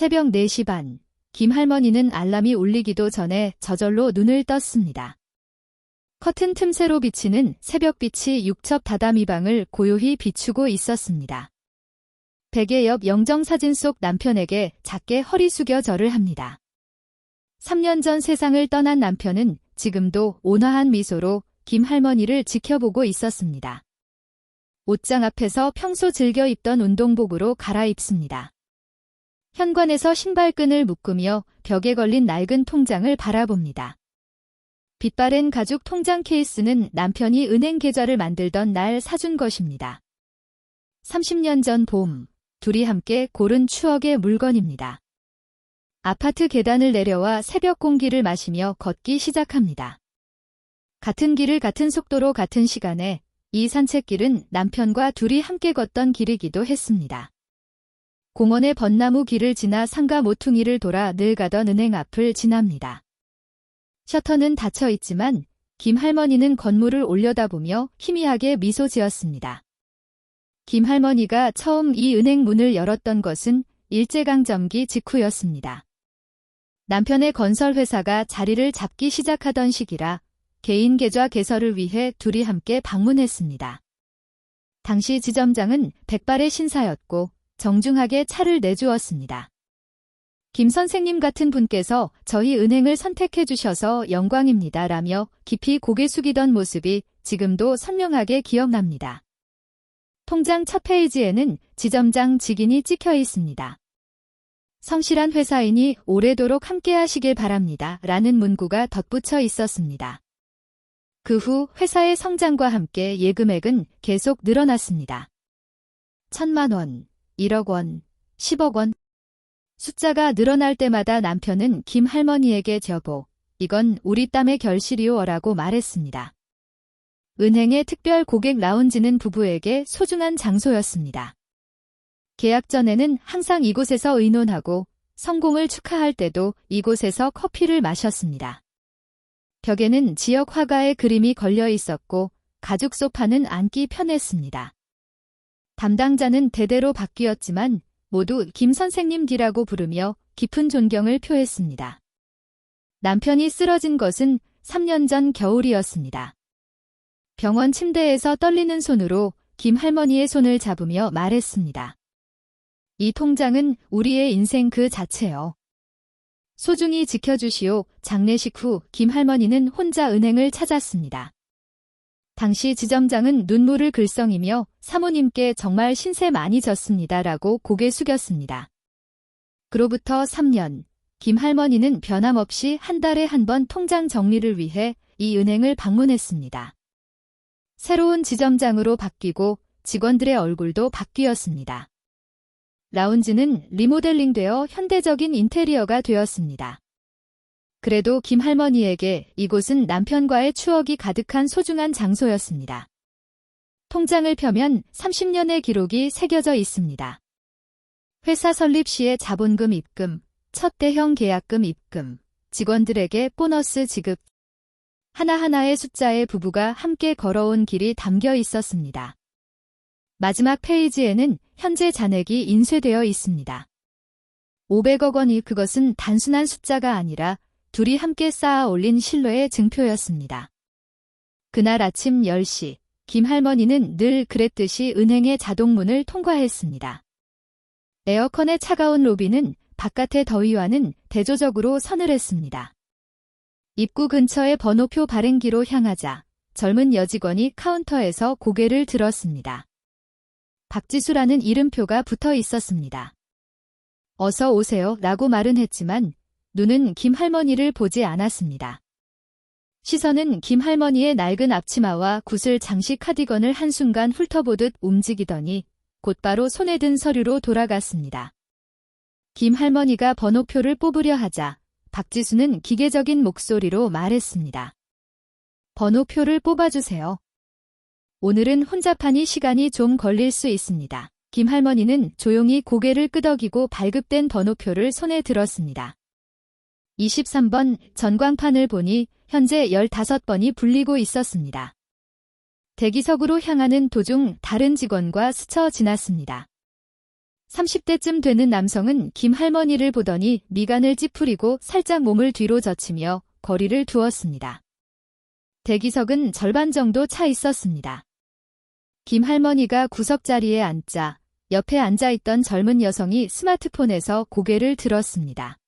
새벽 4시 반, 김할머니는 알람이 울리기도 전에 저절로 눈을 떴습니다. 커튼 틈새로 비치는 새벽빛이 육첩 다다미 방을 고요히 비추고 있었습니다. 베개 옆 영정사진 속 남편에게 작게 허리 숙여 절을 합니다. 3년 전 세상을 떠난 남편은 지금도 온화한 미소로 김할머니를 지켜보고 있었습니다. 옷장 앞에서 평소 즐겨 입던 운동복으로 갈아입습니다. 현관에서 신발끈을 묶으며 벽에 걸린 낡은 통장을 바라봅니다. 빛바랜 가죽 통장 케이스는 남편이 은행 계좌를 만들던 날 사준 것입니다. 30년 전 봄, 둘이 함께 고른 추억의 물건입니다. 아파트 계단을 내려와 새벽 공기를 마시며 걷기 시작합니다. 같은 길을 같은 속도로 같은 시간에 이 산책길은 남편과 둘이 함께 걷던 길이기도 했습니다. 공원의 벚나무 길을 지나 상가 모퉁이를 돌아 늘 가던 은행 앞을 지납니다. 셔터는 닫혀 있지만 김할머니는 건물을 올려다보며 희미하게 미소 지었습니다. 김할머니가 처음 이 은행 문을 열었던 것은 일제강점기 직후였습니다. 남편의 건설회사가 자리를 잡기 시작하던 시기라 개인 계좌 개설을 위해 둘이 함께 방문했습니다. 당시 지점장은 백발의 신사였고 정중하게 차를 내주었습니다. 김 선생님 같은 분께서 저희 은행을 선택해 주셔서 영광입니다 라며 깊이 고개 숙이던 모습이 지금도 선명하게 기억납니다. 통장 첫 페이지에는 지점장 직인이 찍혀 있습니다. 성실한 회사인이 오래도록 함께 하시길 바랍니다 라는 문구가 덧붙여 있었습니다. 그 후 회사의 성장과 함께 예금액은 계속 늘어났습니다. 1,000만 원, 1억 원, 10억 원. 숫자가 늘어날 때마다 남편은 김할머니에게 여보, 이건 우리 땀의 결실이오 라고 말했습니다. 은행의 특별 고객 라운지는 부부에게 소중한 장소였습니다. 계약 전에는 항상 이곳에서 의논하고 성공을 축하할 때도 이곳에서 커피를 마셨습니다. 벽에는 지역 화가의 그림이 걸려 있었고 가죽 소파는 앉기 편했습니다. 담당자는 대대로 바뀌었지만 모두 김 선생님 뒤라고 부르며 깊은 존경을 표했습니다. 남편이 쓰러진 것은 3년 전 겨울이었습니다. 병원 침대에서 떨리는 손으로 김할머니의 손을 잡으며 말했습니다. 이 통장은 우리의 인생 그 자체요. 소중히 지켜주시오. 장례식 후 김할머니는 혼자 은행을 찾았습니다. 당시 지점장은 눈물을 글썽이며 사모님께 정말 신세 많이 졌습니다 라고 고개 숙였습니다. 그로부터 3년, 김할머니는 변함없이 한 달에 한 번 통장 정리를 위해 이 은행을 방문했습니다. 새로운 지점장으로 바뀌고 직원들의 얼굴도 바뀌었습니다. 라운지는 리모델링되어 현대적인 인테리어가 되었습니다. 그래도 김할머니에게 이곳은 남편과의 추억이 가득한 소중한 장소였습니다. 통장을 펴면 30년의 기록이 새겨져 있습니다. 회사 설립 시의 자본금 입금, 첫 대형 계약금 입금, 직원들에게 보너스 지급, 하나하나의 숫자에 부부가 함께 걸어온 길이 담겨 있었습니다. 마지막 페이지에는 현재 잔액이 인쇄되어 있습니다. 500억 원이 그것은 단순한 숫자가 아니라 둘이 함께 쌓아 올린 신뢰의 증표였습니다. 그날 아침 10시, 김할머니는 늘 그랬듯이 은행의 자동문을 통과했습니다. 에어컨의 차가운 로비는 바깥의 더위와는 대조적으로 서늘했습니다. 입구 근처의 번호표 발행기로 향하자 젊은 여직원이 카운터에서 고개를 들었습니다. 박지수라는 이름표가 붙어 있었습니다. 어서 오세요 라고 말은 했지만 눈은 김할머니를 보지 않았습니다. 시선은 김할머니의 낡은 앞치마와 구슬 장식 카디건을 한순간 훑어보듯 움직이더니 곧바로 손에 든 서류로 돌아갔습니다. 김할머니가 번호표를 뽑으려 하자 박지수는 기계적인 목소리로 말했습니다. 번호표를 뽑아주세요. 오늘은 혼잡하니 시간이 좀 걸릴 수 있습니다. 김할머니는 조용히 고개를 끄덕이고 발급된 번호표를 손에 들었습니다. 23번 전광판을 보니 현재 15번이 불리고 있었습니다. 대기석으로 향하는 도중 다른 직원과 스쳐 지났습니다. 30대쯤 되는 남성은 김 할머니를 보더니 미간을 찌푸리고 살짝 몸을 뒤로 젖히며 거리를 두었습니다. 대기석은 절반 정도 차 있었습니다. 김 할머니가 구석자리에 앉자 옆에 앉아있던 젊은 여성이 스마트폰에서 고개를 들었습니다.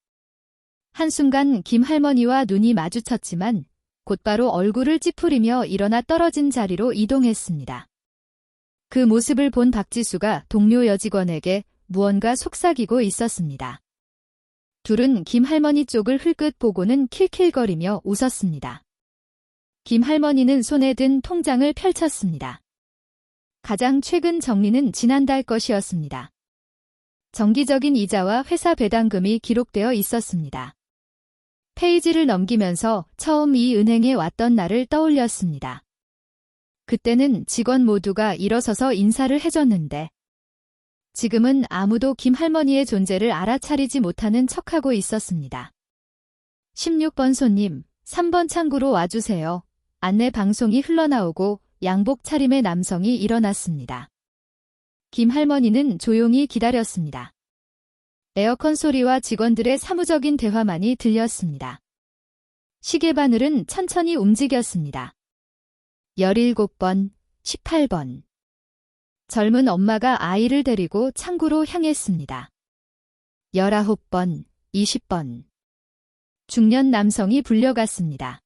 한순간 김 할머니와 눈이 마주쳤지만 곧바로 얼굴을 찌푸리며 일어나 떨어진 자리로 이동했습니다. 그 모습을 본 박지수가 동료 여직원에게 무언가 속삭이고 있었습니다. 둘은 김 할머니 쪽을 흘끗 보고는 킬킬거리며 웃었습니다. 김 할머니는 손에 든 통장을 펼쳤습니다. 가장 최근 정리는 지난달 것이었습니다. 정기적인 이자와 회사 배당금이 기록되어 있었습니다. 페이지를 넘기면서 처음 이 은행에 왔던 날을 떠올렸습니다. 그때는 직원 모두가 일어서서 인사를 해줬는데 지금은 아무도 김 할머니의 존재를 알아차리지 못하는 척하고 있었습니다. 16번 손님, 3번 창구로 와주세요. 안내 방송이 흘러나오고 양복 차림의 남성이 일어났습니다. 김 할머니는 조용히 기다렸습니다. 에어컨 소리와 직원들의 사무적인 대화만이 들렸습니다. 시계 바늘은 천천히 움직였습니다. 17번, 18번. 젊은 엄마가 아이를 데리고 창구로 향했습니다. 19번, 20번. 중년 남성이 불려갔습니다.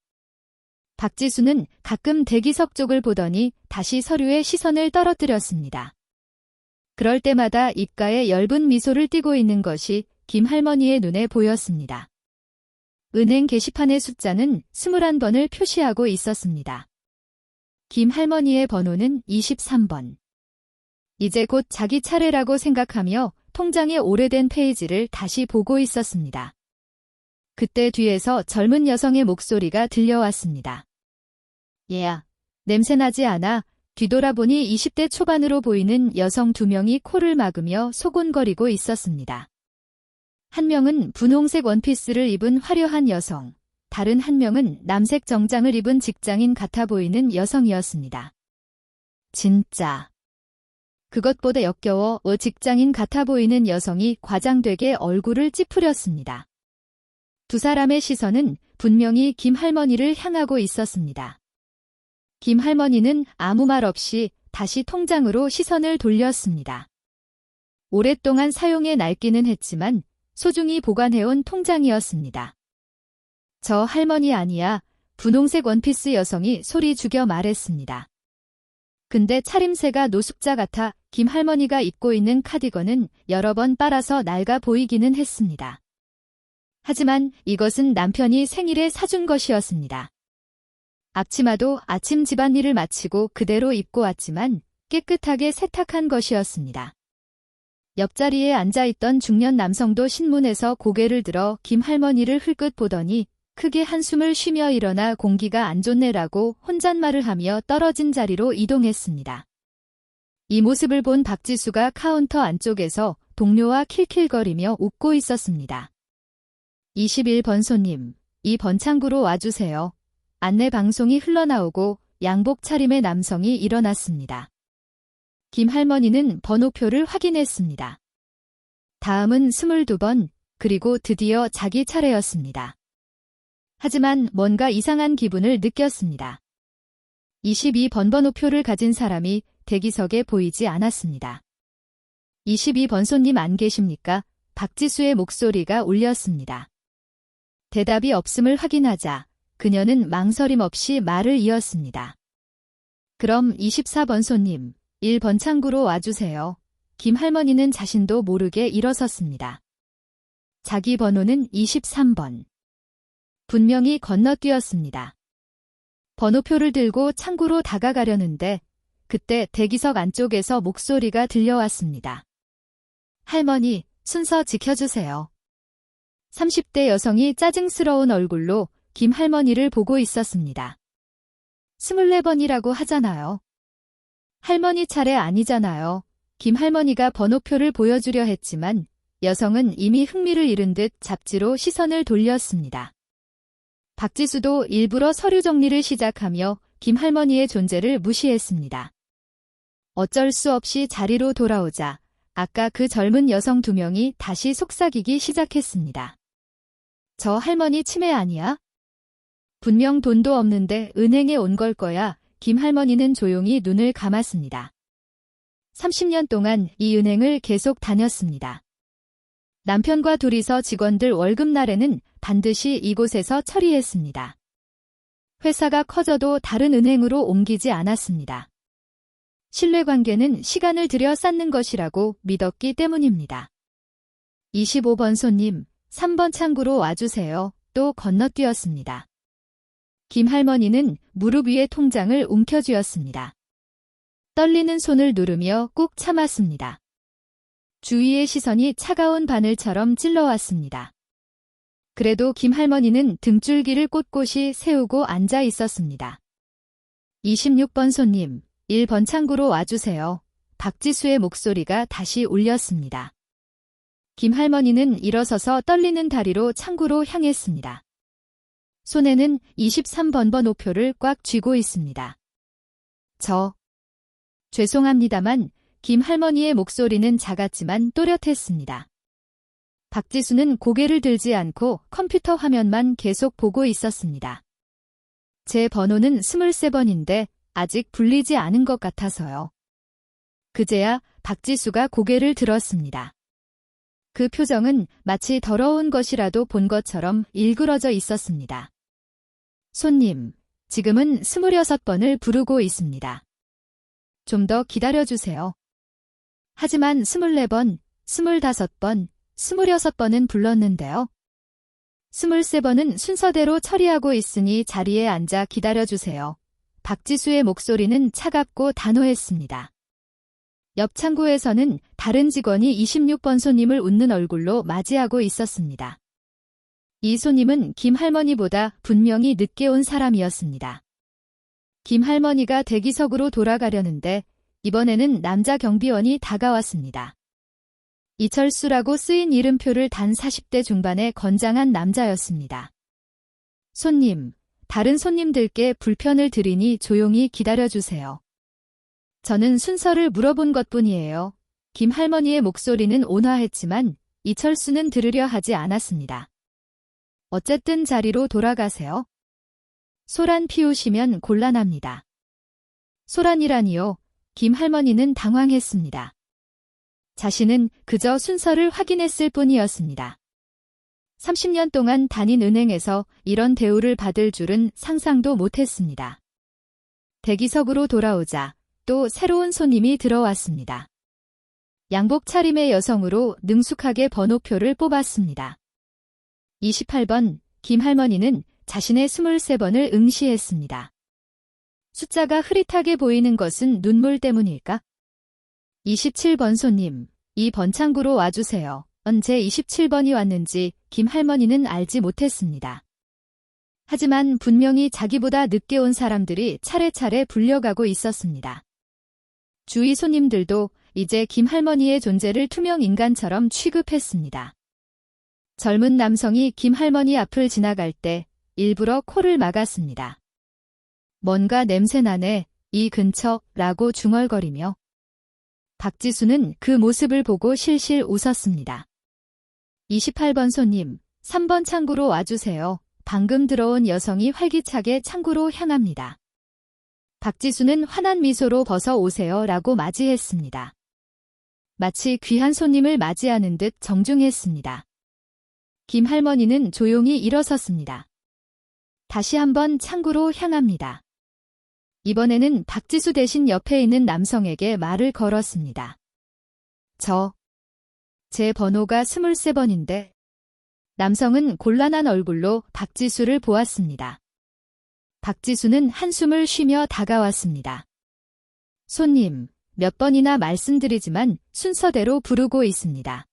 박지수는 가끔 대기석 쪽을 보더니 다시 서류에 시선을 떨어뜨렸습니다. 그럴 때마다 입가에 엷은 미소를 띠고 있는 것이 김 할머니의 눈에 보였습니다. 은행 게시판의 숫자는 21번을 표시하고 있었습니다. 김 할머니의 번호는 23번. 이제 곧 자기 차례라고 생각하며 통장의 오래된 페이지를 다시 보고 있었습니다. 그때 뒤에서 젊은 여성의 목소리가 들려왔습니다. 얘야, 냄새나지 않아? 뒤돌아보니 20대 초반으로 보이는 여성 2명이 코를 막으며 소곤거리고 있었습니다. 한 명은 분홍색 원피스를 입은 화려한 여성, 다른 한 명은 남색 정장을 입은 직장인 같아 보이는 여성이었습니다. 진짜. 그것보다 역겨워 직장인 같아 보이는 여성이 과장되게 얼굴을 찌푸렸습니다. 두 사람의 시선은 분명히 김 할머니를 향하고 있었습니다. 김 할머니는 아무 말 없이 다시 통장으로 시선을 돌렸습니다. 오랫동안 사용해 낡기는 했지만 소중히 보관해온 통장이었습니다. 저 할머니 아니야, 분홍색 원피스 여성이 소리 죽여 말했습니다. 근데 차림새가 노숙자 같아 김 할머니가 입고 있는 카디건은 여러 번 빨아서 낡아 보이기는 했습니다. 하지만 이것은 남편이 생일에 사준 것이었습니다. 앞치마도 아침 집안일을 마치고 그대로 입고 왔지만 깨끗하게 세탁한 것이었습니다. 옆자리에 앉아있던 중년 남성도 신문에서 고개를 들어 김 할머니를 흘끗 보더니 크게 한숨을 쉬며 일어나 공기가 안 좋네라고 혼잣말을 하며 떨어진 자리로 이동했습니다. 이 모습을 본 박지수가 카운터 안쪽에서 동료와 킬킬거리며 웃고 있었습니다. 21번 손님, 이 번창구로 와주세요. 안내 방송이 흘러나오고 양복 차림의 남성이 일어났습니다. 김 할머니는 번호표를 확인했습니다. 다음은 22번, 그리고 드디어 자기 차례였습니다. 하지만 뭔가 이상한 기분을 느꼈습니다. 22번 번호표를 가진 사람이 대기석에 보이지 않았습니다. 22번 손님 안 계십니까? 박지수의 목소리가 울렸습니다. 대답이 없음을 확인하자 그녀는 망설임 없이 말을 이었습니다. 그럼 24번 손님, 1번 창구로 와주세요. 김 할머니는 자신도 모르게 일어섰습니다. 자기 번호는 23번. 분명히 건너뛰었습니다. 번호표를 들고 창구로 다가가려는데 그때 대기석 안쪽에서 목소리가 들려왔습니다. 할머니, 순서 지켜주세요. 30대 여성이 짜증스러운 얼굴로 김 할머니를 보고 있었습니다. 24번이라고 하잖아요. 할머니 차례 아니잖아요. 김 할머니가 번호표를 보여주려 했지만 여성은 이미 흥미를 잃은 듯 잡지로 시선을 돌렸습니다. 박지수도 일부러 서류 정리를 시작하며 김 할머니의 존재를 무시했습니다. 어쩔 수 없이 자리로 돌아오자 아까 그 젊은 여성 2명이 다시 속삭이기 시작했습니다. 저 할머니 치매 아니야? 분명 돈도 없는데 은행에 온 걸 거야. 김 할머니는 조용히 눈을 감았습니다. 30년 동안 이 은행을 계속 다녔습니다. 남편과 둘이서 직원들 월급날에는 반드시 이곳에서 처리했습니다. 회사가 커져도 다른 은행으로 옮기지 않았습니다. 신뢰관계는 시간을 들여 쌓는 것이라고 믿었기 때문입니다. 25번 손님, 3번 창구로 와주세요. 또 건너뛰었습니다. 김 할머니는 무릎 위에 통장을 움켜쥐었습니다. 떨리는 손을 누르며 꾹 참았습니다. 주위의 시선이 차가운 바늘처럼 찔러왔습니다. 그래도 김 할머니는 등줄기를 꼿꼿이 세우고 앉아 있었습니다. 26번 손님, 1번 창구로 와주세요. 박지수의 목소리가 다시 울렸습니다. 김 할머니는 일어서서 떨리는 다리로 창구로 향했습니다. 손에는 23번 번호표를 꽉 쥐고 있습니다. 죄송합니다만 김 할머니의 목소리는 작았지만 또렷했습니다. 박지수는 고개를 들지 않고 컴퓨터 화면만 계속 보고 있었습니다. 제 번호는 23번인데 아직 불리지 않은 것 같아서요. 그제야 박지수가 고개를 들었습니다. 그 표정은 마치 더러운 것이라도 본 것처럼 일그러져 있었습니다. 손님, 지금은 26번을 부르고 있습니다. 좀 더 기다려주세요. 하지만 24번, 25번, 26번은 불렀는데요. 23번은 순서대로 처리하고 있으니 자리에 앉아 기다려주세요. 박지수의 목소리는 차갑고 단호했습니다. 옆 창구에서는 다른 직원이 26번 손님을 웃는 얼굴로 맞이하고 있었습니다. 이 손님은 김 할머니보다 분명히 늦게 온 사람이었습니다. 김 할머니가 대기석으로 돌아가려는데 이번에는 남자 경비원이 다가왔습니다. 이철수라고 쓰인 이름표를 단 40대 중반의 건장한 남자였습니다. 손님, 다른 손님들께 불편을 드리니 조용히 기다려주세요. 저는 순서를 물어본 것뿐이에요. 김 할머니의 목소리는 온화했지만 이철수는 들으려 하지 않았습니다. 어쨌든 자리로 돌아가세요. 소란 피우시면 곤란합니다. 소란이라니요. 김 할머니는 당황했습니다. 자신은 그저 순서를 확인했을 뿐이었습니다. 30년 동안 다닌 은행에서 이런 대우를 받을 줄은 상상도 못했습니다. 대기석으로 돌아오자 또 새로운 손님이 들어왔습니다. 양복 차림의 여성으로 능숙하게 번호표를 뽑았습니다. 28번, 김 할머니는 자신의 23번을 응시했습니다. 숫자가 흐릿하게 보이는 것은 눈물 때문일까? 27번 손님, 이 번창구로 와주세요. 언제 27번이 왔는지 김 할머니는 알지 못했습니다. 하지만 분명히 자기보다 늦게 온 사람들이 차례차례 불려가고 있었습니다. 주위 손님들도 이제 김 할머니의 존재를 투명 인간처럼 취급했습니다. 젊은 남성이 김 할머니 앞을 지나갈 때 일부러 코를 막았습니다. 뭔가 냄새나네, 이 근처라고 중얼거리며. 박지수는 그 모습을 보고 실실 웃었습니다. 28번 손님, 3번 창구로 와주세요. 방금 들어온 여성이 활기차게 창구로 향합니다. 박지수는 환한 미소로 벗어 오세요 라고 맞이했습니다. 마치 귀한 손님을 맞이하는 듯 정중했습니다. 김 할머니는 조용히 일어섰습니다. 다시 한번 창구로 향합니다. 이번에는 박지수 대신 옆에 있는 남성에게 말을 걸었습니다. 제 번호가 23번인데. 남성은 곤란한 얼굴로 박지수를 보았습니다. 박지수는 한숨을 쉬며 다가왔습니다. 손님, 몇 번이나 말씀드리지만 순서대로 부르고 있습니다.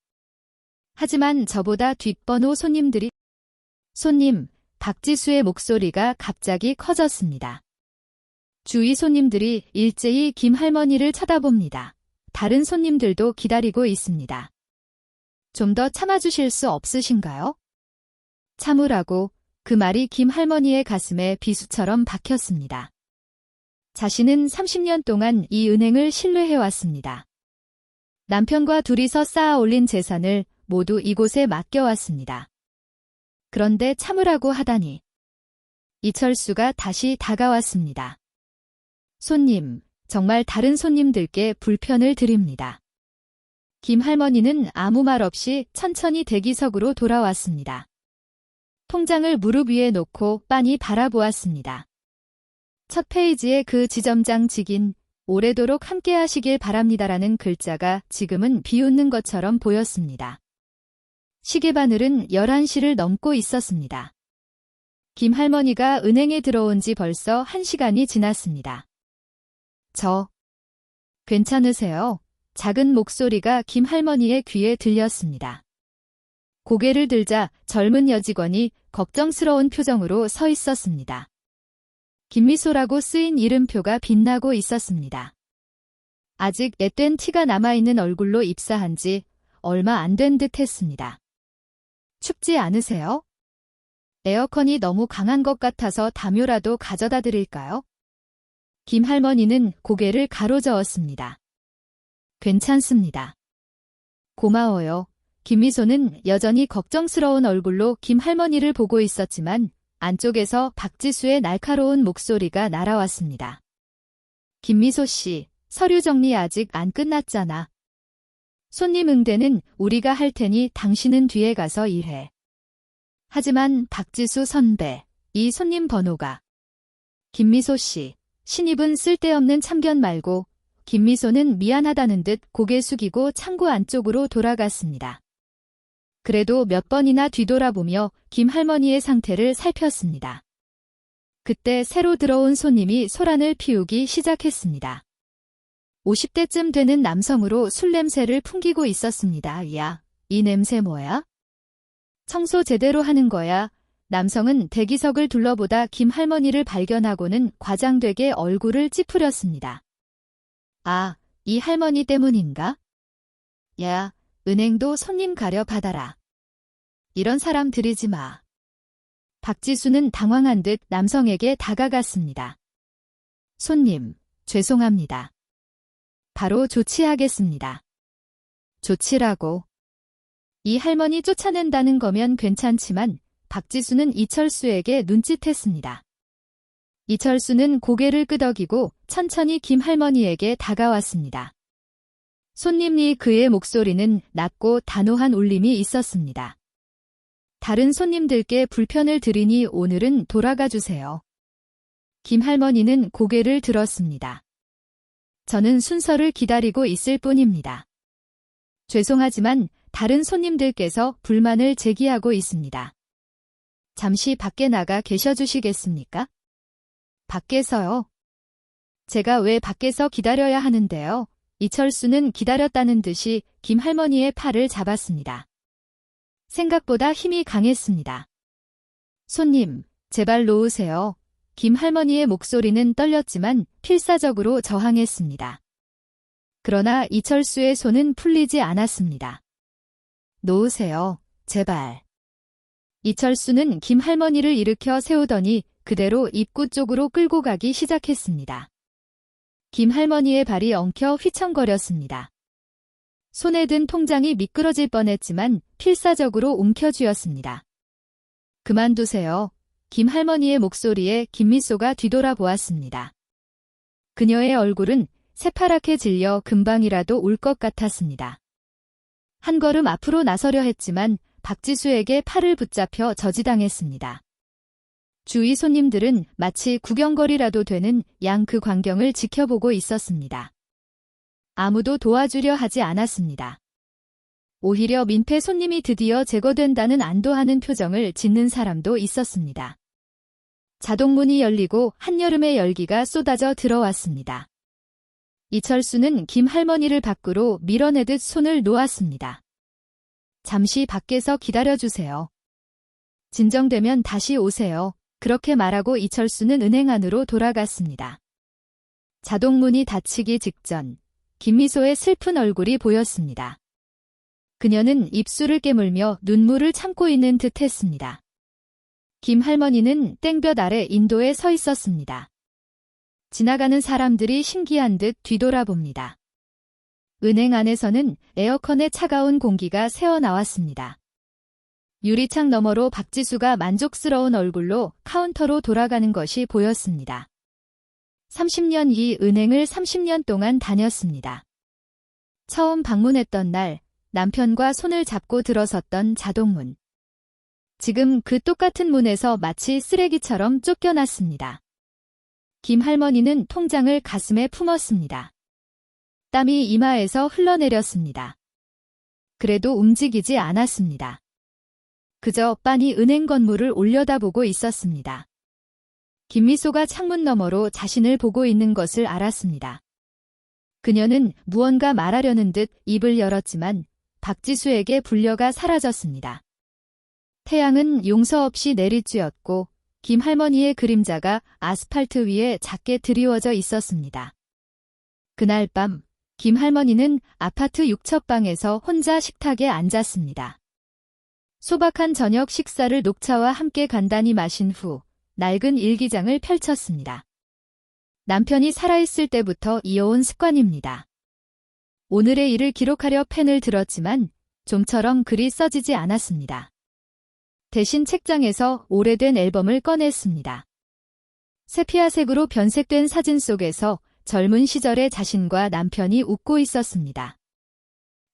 하지만 저보다 뒷번호 손님들이. 손님, 박지수의 목소리가 갑자기 커졌습니다. 주위 손님들이 일제히 김 할머니를 쳐다봅니다. 다른 손님들도 기다리고 있습니다. 좀 더 참아주실 수 없으신가요? 참으라고. 그 말이 김 할머니의 가슴에 비수처럼 박혔습니다. 자신은 30년 동안 이 은행을 신뢰해왔습니다. 남편과 둘이서 쌓아 올린 재산을 모두 이곳에 맡겨왔습니다. 그런데 참으라고 하다니. 이철수가 다시 다가왔습니다. 손님, 정말 다른 손님들께 불편을 드립니다. 김 할머니는 아무 말 없이 천천히 대기석으로 돌아왔습니다. 통장을 무릎 위에 놓고 빤히 바라보았습니다. 첫 페이지에 그 지점장직인 오래도록 함께 하시길 바랍니다라는 글자가 지금은 비웃는 것처럼 보였습니다. 시계바늘은 11시를 넘고 있었습니다. 김 할머니가 은행에 들어온 지 벌써 1시간이 지났습니다. 괜찮으세요? 작은 목소리가 김 할머니의 귀에 들렸습니다. 고개를 들자 젊은 여직원이 걱정스러운 표정으로 서 있었습니다. 김미소라고 쓰인 이름표가 빛나고 있었습니다. 아직 앳된 티가 남아있는 얼굴로 입사한 지 얼마 안 된 듯 했습니다. 춥지 않으세요? 에어컨이 너무 강한 것 같아서 담요라도 가져다 드릴까요? 김 할머니는 고개를 가로저었습니다. 괜찮습니다. 고마워요. 김미소는 여전히 걱정스러운 얼굴로 김 할머니를 보고 있었지만 안쪽에서 박지수의 날카로운 목소리가 날아왔습니다. 김미소 씨, 서류 정리 아직 안 끝났잖아. 손님 응대는 우리가 할 테니 당신은 뒤에 가서 일해. 하지만 박지수 선배, 이 손님 번호가. 김미소 씨, 신입은 쓸데없는 참견 말고. 김미소는 미안하다는 듯 고개 숙이고 창구 안쪽으로 돌아갔습니다. 그래도 몇 번이나 뒤돌아보며 김 할머니의 상태를 살폈습니다. 그때 새로 들어온 손님이 소란을 피우기 시작했습니다. 50대쯤 되는 남성으로 술 냄새를 풍기고 있었습니다. 야, 이 냄새 뭐야? 청소 제대로 하는 거야. 남성은 대기석을 둘러보다 김 할머니를 발견하고는 과장되게 얼굴을 찌푸렸습니다. 아, 이 할머니 때문인가? 야, 은행도 손님 가려 받아라. 이런 사람 들이지 마. 박지수는 당황한 듯 남성에게 다가갔습니다. 손님, 죄송합니다. 바로 조치하겠습니다. 조치라고. 이 할머니 쫓아낸다는 거면 괜찮지만 박지수는 이철수에게 눈짓했습니다. 이철수는 고개를 끄덕이고 천천히 김 할머니에게 다가왔습니다. 손님이 그의 목소리는 낮고 단호한 울림이 있었습니다. 다른 손님들께 불편을 드리니 오늘은 돌아가 주세요. 김 할머니는 고개를 들었습니다. 저는 순서를 기다리고 있을 뿐입니다. 죄송하지만 다른 손님들께서 불만을 제기하고 있습니다. 잠시 밖에 나가 계셔 주시겠습니까? 밖에서요? 제가 왜 밖에서 기다려야 하는데요? 이철수는 기다렸다는 듯이 김 할머니의 팔을 잡았습니다. 생각보다 힘이 강했습니다. 손님, 제발 놓으세요. 김 할머니의 목소리는 떨렸지만 필사적으로 저항했습니다. 그러나 이철수의 손은 풀리지 않았습니다. 놓으세요, 제발. 이철수는 김 할머니를 일으켜 세우더니 그대로 입구 쪽으로 끌고 가기 시작했습니다. 김 할머니의 발이 엉켜 휘청거렸습니다. 손에 든 통장이 미끄러질 뻔했지만 필사적으로 움켜쥐었습니다. 그만두세요. 김 할머니의 목소리에 김미소가 뒤돌아보았습니다. 그녀의 얼굴은 새파랗게 질려 금방이라도 울 것 같았습니다. 한 걸음 앞으로 나서려 했지만 박지수에게 팔을 붙잡혀 저지당했습니다. 주위 손님들은 마치 구경거리라도 되는 양 그 광경을 지켜보고 있었습니다. 아무도 도와주려 하지 않았습니다. 오히려 민폐 손님이 드디어 제거된다는 안도하는 표정을 짓는 사람도 있었습니다. 자동문이 열리고 한여름의 열기가 쏟아져 들어왔습니다. 이철수는 김 할머니를 밖으로 밀어내듯 손을 놓았습니다. 잠시 밖에서 기다려주세요. 진정되면 다시 오세요. 그렇게 말하고 이철수는 은행 안으로 돌아갔습니다. 자동문이 닫히기 직전 김미소의 슬픈 얼굴이 보였습니다. 그녀는 입술을 깨물며 눈물을 참고 있는 듯 했습니다. 김 할머니는 땡볕 아래 인도에 서 있었습니다. 지나가는 사람들이 신기한 듯 뒤돌아봅니다. 은행 안에서는 에어컨의 차가운 공기가 새어나왔습니다. 유리창 너머로 박지수가 만족스러운 얼굴로 카운터로 돌아가는 것이 보였습니다. 30년 이 은행을 30년 동안 다녔습니다. 처음 방문했던 날 남편과 손을 잡고 들어섰던 자동문. 지금 그 똑같은 문에서 마치 쓰레기처럼 쫓겨났습니다. 김 할머니는 통장을 가슴에 품었습니다. 땀이 이마에서 흘러내렸습니다. 그래도 움직이지 않았습니다. 그저 빤히 은행 건물을 올려다보고 있었습니다. 김미소가 창문 너머로 자신을 보고 있는 것을 알았습니다. 그녀는 무언가 말하려는 듯 입을 열었지만 박지수에게 불려가 사라졌습니다. 태양은 용서 없이 내리쬐었고 김 할머니의 그림자가 아스팔트 위에 작게 드리워져 있었습니다. 그날 밤 김 할머니는 아파트 6첩방에서 혼자 식탁에 앉았습니다. 소박한 저녁 식사를 녹차와 함께 간단히 마신 후 낡은 일기장을 펼쳤습니다. 남편이 살아있을 때부터 이어온 습관입니다. 오늘의 일을 기록하려 펜을 들었지만 좀처럼 글이 써지지 않았습니다. 대신 책장에서 오래된 앨범을 꺼냈습니다. 세피아색으로 변색된 사진 속에서 젊은 시절의 자신과 남편이 웃고 있었습니다.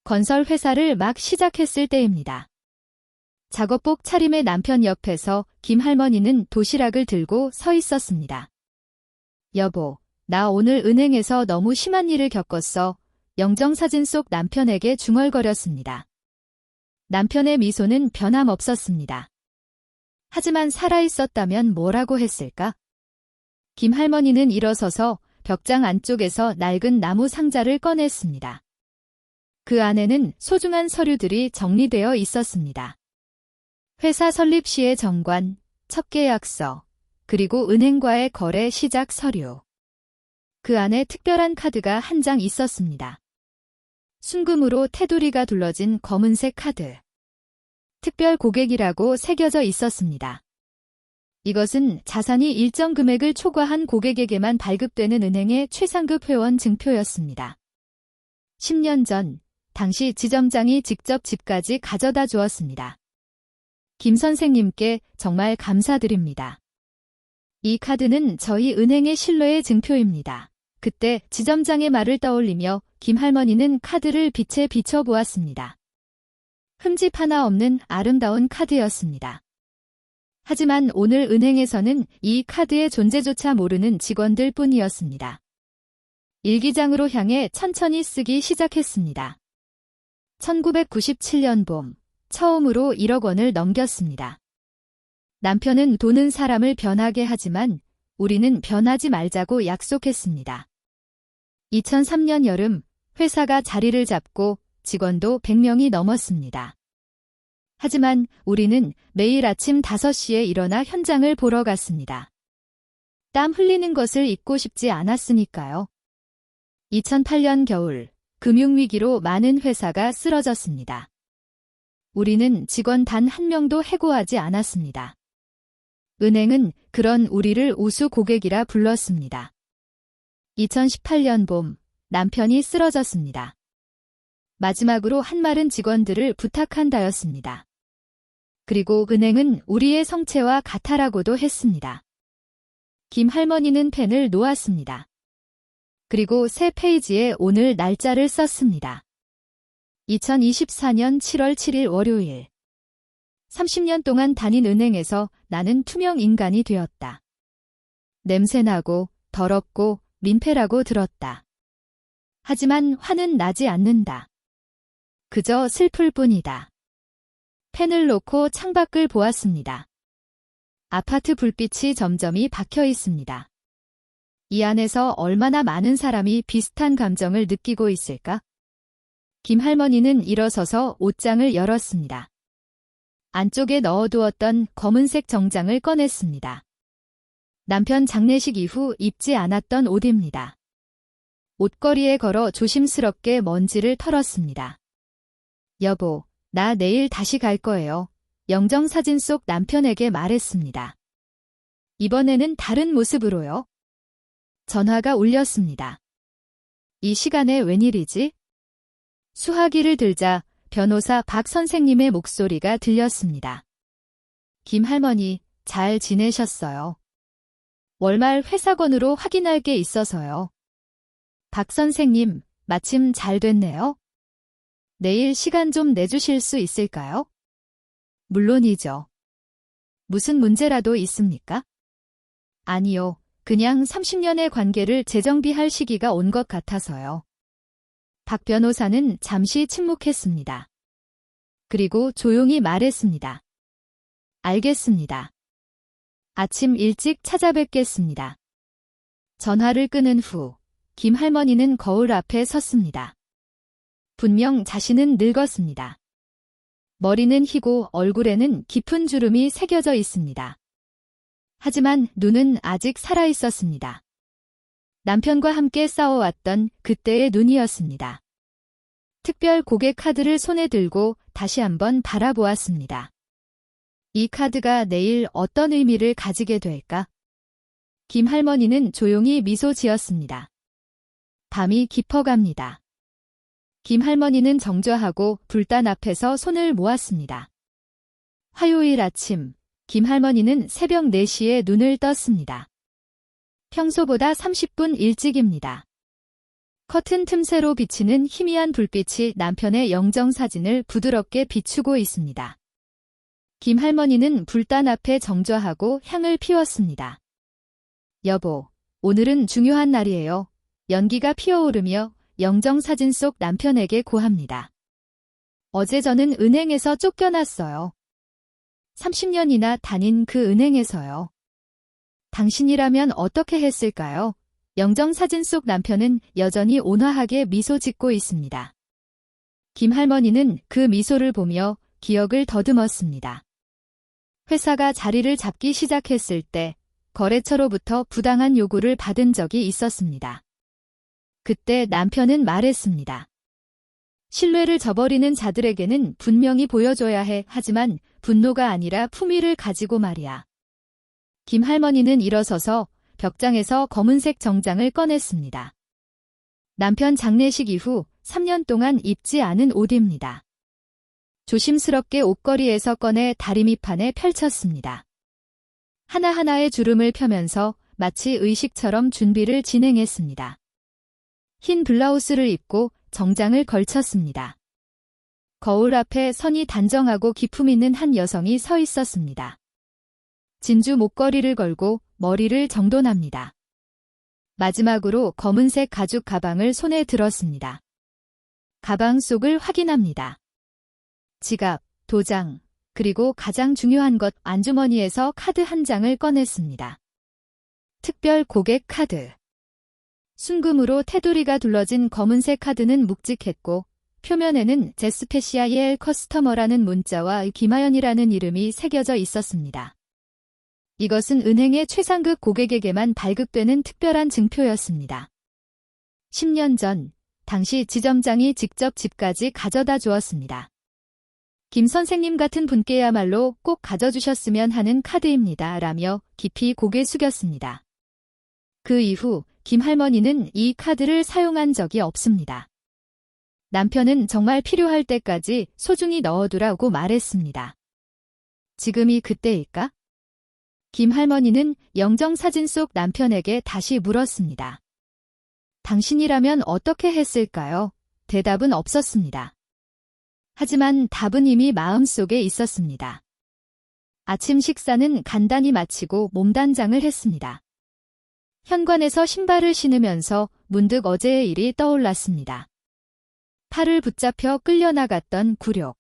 건설 회사를 막 시작했을 때입니다. 작업복 차림의 남편 옆에서 김 할머니는 도시락을 들고 서 있었습니다. 여보, 나 오늘 은행에서 너무 심한 일을 겪었어. 영정사진 속 남편에게 중얼거렸습니다. 남편의 미소는 변함없었습니다. 하지만 살아있었다면 뭐라고 했을까? 김 할머니는 일어서서 벽장 안쪽에서 낡은 나무 상자를 꺼냈습니다. 그 안에는 소중한 서류들이 정리되어 있었습니다. 회사 설립 시의 정관, 첫 계약서, 그리고 은행과의 거래 시작 서류. 그 안에 특별한 카드가 한 장 있었습니다. 순금으로 테두리가 둘러진 검은색 카드. 특별 고객이라고 새겨져 있었습니다. 이것은 자산이 일정 금액을 초과한 고객에게만 발급되는 은행의 최상급 회원 증표였습니다. 10년 전, 당시 지점장이 직접 집까지 가져다 주었습니다. 김 선생님께 정말 감사드립니다. 이 카드는 저희 은행의 신뢰의 증표입니다. 그때 지점장의 말을 떠올리며 김 할머니는 카드를 빛에 비춰보았습니다. 흠집 하나 없는 아름다운 카드였습니다. 하지만 오늘 은행에서는 이 카드의 존재조차 모르는 직원들 뿐이었습니다. 일기장으로 향해 천천히 쓰기 시작했습니다. 1997년 봄, 처음으로 1억 원을 넘겼습니다. 남편은 돈은 사람을 변하게 하지만 우리는 변하지 말자고 약속했습니다. 2003년 여름, 회사가 자리를 잡고 직원도 100명이 넘었습니다. 하지만 우리는 매일 아침 5시에 일어나 현장을 보러 갔습니다. 땀 흘리는 것을 잊고 싶지 않았으니까요. 2008년 겨울, 금융위기로 많은 회사가 쓰러졌습니다. 우리는 직원 단 한 명도 해고하지 않았습니다. 은행은 그런 우리를 우수 고객이라 불렀습니다. 2018년 봄, 남편이 쓰러졌습니다. 마지막으로 한 말은 직원들을 부탁한다였습니다. 그리고 은행은 우리의 성체와 같아라고도 했습니다. 김 할머니는 펜을 놓았습니다. 그리고 새 페이지에 오늘 날짜를 썼습니다. 2024년 7월 7일 월요일. 30년 동안 다닌 은행에서 나는 투명 인간이 되었다. 냄새나고 더럽고 민폐라고 들었다. 하지만 화는 나지 않는다. 그저 슬플 뿐이다. 펜을 놓고 창밖을 보았습니다. 아파트 불빛이 점점이 박혀 있습니다. 이 안에서 얼마나 많은 사람이 비슷한 감정을 느끼고 있을까? 김 할머니는 일어서서 옷장을 열었습니다. 안쪽에 넣어두었던 검은색 정장을 꺼냈습니다. 남편 장례식 이후 입지 않았던 옷입니다. 옷걸이에 걸어 조심스럽게 먼지를 털었습니다. 여보, 나 내일 다시 갈 거예요. 영정사진 속 남편에게 말했습니다. 이번에는 다른 모습으로요. 전화가 울렸습니다. 이 시간에 웬일이지? 수화기를 들자 변호사 박 선생님의 목소리가 들렸습니다. 김 할머니, 잘 지내셨어요? 월말 회사건으로 확인할 게 있어서요. 박 선생님, 마침 잘 됐네요. 내일 시간 좀 내주실 수 있을까요? 물론이죠. 무슨 문제라도 있습니까? 아니요, 그냥 30년의 관계를 재정비할 시기가 온 것 같아서요. 박 변호사는 잠시 침묵했습니다. 그리고 조용히 말했습니다. 알겠습니다. 아침 일찍 찾아뵙겠습니다. 전화를 끊은 후 김 할머니는 거울 앞에 섰습니다. 분명 자신은 늙었습니다. 머리는 희고 얼굴에는 깊은 주름이 새겨져 있습니다. 하지만 눈은 아직 살아있었습니다. 남편과 함께 싸워왔던 그때의 눈이었습니다. 특별 고객 카드를 손에 들고 다시 한번 바라보았습니다. 이 카드가 내일 어떤 의미를 가지게 될까? 김 할머니는 조용히 미소 지었습니다. 밤이 깊어갑니다. 김 할머니는 정좌하고 불단 앞에서 손을 모았습니다. 화요일 아침, 김 할머니는 새벽 4시에 눈을 떴습니다. 평소보다 30분 일찍입니다. 커튼 틈새로 비치는 희미한 불빛이 남편의 영정사진을 부드럽게 비추고 있습니다. 김 할머니는 불단 앞에 정좌하고 향을 피웠습니다. 여보, 오늘은 중요한 날이에요. 연기가 피어오르며 영정사진 속 남편에게 고합니다. 어제 저는 은행에서 쫓겨났어요. 30년이나 다닌 그 은행에서요. 당신이라면 어떻게 했을까요? 영정사진 속 남편은 여전히 온화하게 미소 짓고 있습니다. 김 할머니는 그 미소를 보며 기억을 더듬었습니다. 회사가 자리를 잡기 시작했을 때 거래처로부터 부당한 요구를 받은 적이 있었습니다. 그때 남편은 말했습니다. 신뢰를 저버리는 자들에게는 분명히 보여줘야 해. 하지만 분노가 아니라 품위를 가지고 말이야. 김 할머니는 일어서서 벽장에서 검은색 정장을 꺼냈습니다. 남편 장례식 이후 3년 동안 입지 않은 옷입니다. 조심스럽게 옷걸이에서 꺼내 다리 밑판에 펼쳤습니다. 하나하나의 주름을 펴면서 마치 의식처럼 준비를 진행했습니다. 흰 블라우스를 입고 정장을 걸쳤습니다. 거울 앞에 선이 단정하고 기품 있는 한 여성이 서 있었습니다. 진주 목걸이를 걸고 머리를 정돈합니다. 마지막으로 검은색 가죽 가방을 손에 들었습니다. 가방 속을 확인합니다. 지갑, 도장, 그리고 가장 중요한 것 안주머니에서 카드 한 장을 꺼냈습니다. 특별 고객 카드. 순금으로 테두리가 둘러진 검은색 카드는 묵직했고 표면에는 제스페시아의 커스터머라는 문자와 김하연이라는 이름이 새겨져 있었습니다. 이것은 은행의 최상급 고객에게만 발급되는 특별한 증표였습니다. 10년 전, 당시 지점장이 직접 집까지 가져다 주었습니다. 김 선생님 같은 분께야말로 꼭 가져주셨으면 하는 카드입니다. 라며 깊이 고개 숙였습니다. 그 이후 김 할머니는 이 카드를 사용한 적이 없습니다. 남편은 정말 필요할 때까지 소중히 넣어두라고 말했습니다. 지금이 그때일까? 김 할머니는 영정사진 속 남편에게 다시 물었습니다. 당신이라면 어떻게 했을까요? 대답은 없었습니다. 하지만 답은 이미 마음속에 있었습니다. 아침 식사는 간단히 마치고 몸단장을 했습니다. 현관에서 신발을 신으면서 문득 어제의 일이 떠올랐습니다. 팔을 붙잡혀 끌려나갔던 굴욕.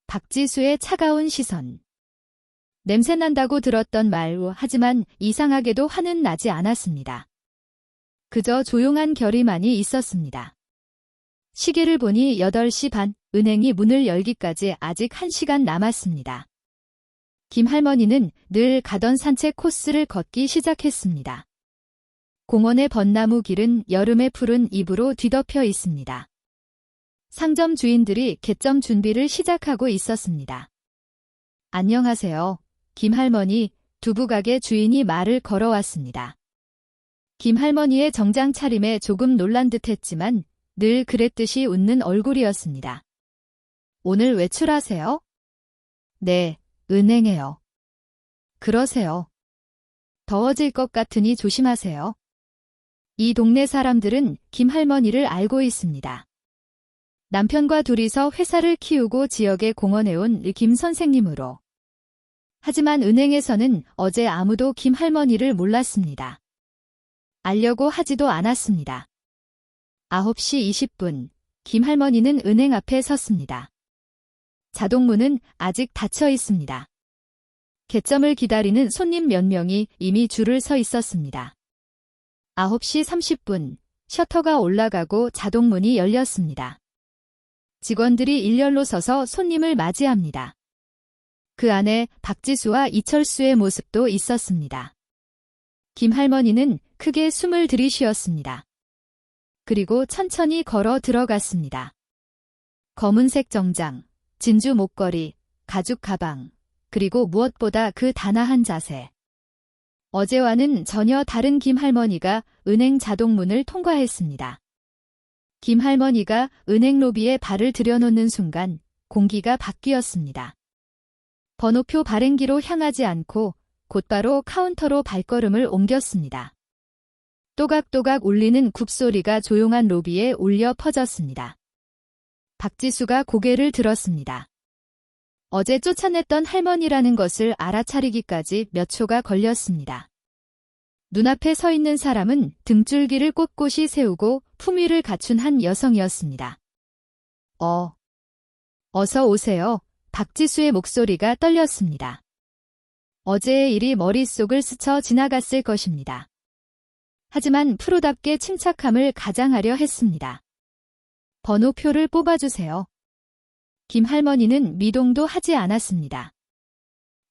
박지수의 차가운 시선. 냄새난다고 들었던 말, 하지만 이상하게도 화는 나지 않았습니다. 그저 조용한 결의만이 있었습니다. 시계를 보니 8시 반, 은행이 문을 열기까지 아직 1시간 남았습니다. 김 할머니는 늘 가던 산책 코스를 걷기 시작했습니다. 공원의 벚나무 길은 여름의 푸른 잎으로 뒤덮여 있습니다. 상점 주인들이 개점 준비를 시작하고 있었습니다. 안녕하세요. 김 할머니, 두부가게 주인이 말을 걸어왔습니다. 김 할머니의 정장 차림에 조금 놀란 듯 했지만 늘 그랬듯이 웃는 얼굴이었습니다. 오늘 외출하세요? 네, 은행에요. 그러세요. 더워질 것 같으니 조심하세요. 이 동네 사람들은 김 할머니를 알고 있습니다. 남편과 둘이서 회사를 키우고 지역에 공헌해온 김 선생님으로. 하지만 은행에서는 어제 아무도 김 할머니를 몰랐습니다. 알려고 하지도 않았습니다. 9시 20분, 김 할머니는 은행 앞에 섰습니다. 자동문은 아직 닫혀 있습니다. 개점을 기다리는 손님 몇 명이 이미 줄을 서 있었습니다. 9시 30분, 셔터가 올라가고 자동문이 열렸습니다. 직원들이 일렬로 서서 손님을 맞이합니다. 그 안에 박지수와 이철수의 모습도 있었습니다. 김 할머니는 크게 숨을 들이쉬었습니다. 그리고 천천히 걸어 들어갔습니다. 검은색 정장, 진주 목걸이, 가죽 가방, 그리고 무엇보다 그 단아한 자세. 어제와는 전혀 다른 김 할머니가 은행 자동문을 통과했습니다. 김 할머니가 은행 로비에 발을 들여놓는 순간 공기가 바뀌었습니다. 번호표 발행기로 향하지 않고 곧바로 카운터로 발걸음을 옮겼습니다. 또각또각 울리는 굽소리가 조용한 로비에 울려 퍼졌습니다. 박지수가 고개를 들었습니다. 어제 쫓아냈던 할머니라는 것을 알아차리기까지 몇 초가 걸렸습니다. 눈앞에 서 있는 사람은 등줄기를 꼿꼿이 세우고 품위를 갖춘 한 여성이었습니다. 어서 오세요. 박지수의 목소리가 떨렸습니다. 어제의 일이 머릿속을 스쳐 지나갔을 것입니다. 하지만 프로답게 침착함을 가장하려 했습니다. 번호표를 뽑아주세요. 김 할머니는 미동도 하지 않았습니다.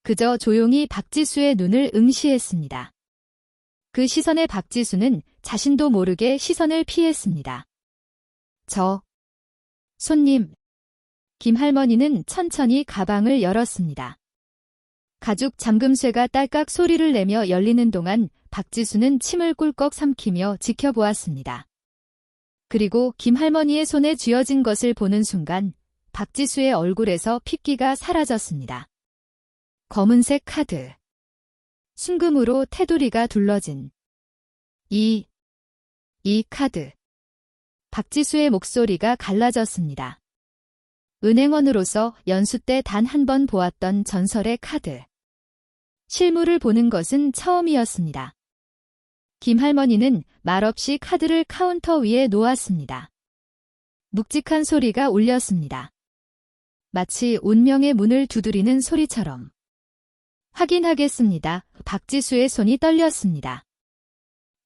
그저 조용히 박지수의 눈을 응시했습니다. 그 시선에 박지수는 자신도 모르게 시선을 피했습니다. 손님. 김 할머니는 천천히 가방을 열었습니다. 가죽 잠금쇠가 딸깍 소리를 내며 열리는 동안 박지수는 침을 꿀꺽 삼키며 지켜보았습니다. 그리고 김 할머니의 손에 쥐어진 것을 보는 순간 박지수의 얼굴에서 핏기가 사라졌습니다. 검은색 카드. 순금으로 테두리가 둘러진 이 카드. 박지수의 목소리가 갈라졌습니다. 은행원으로서 연수 때 단 한 번 보았던 전설의 카드. 실물을 보는 것은 처음이었습니다. 김 할머니는 말없이 카드를 카운터 위에 놓았습니다. 묵직한 소리가 울렸습니다. 마치 운명의 문을 두드리는 소리처럼. 확인하겠습니다. 박지수의 손이 떨렸습니다.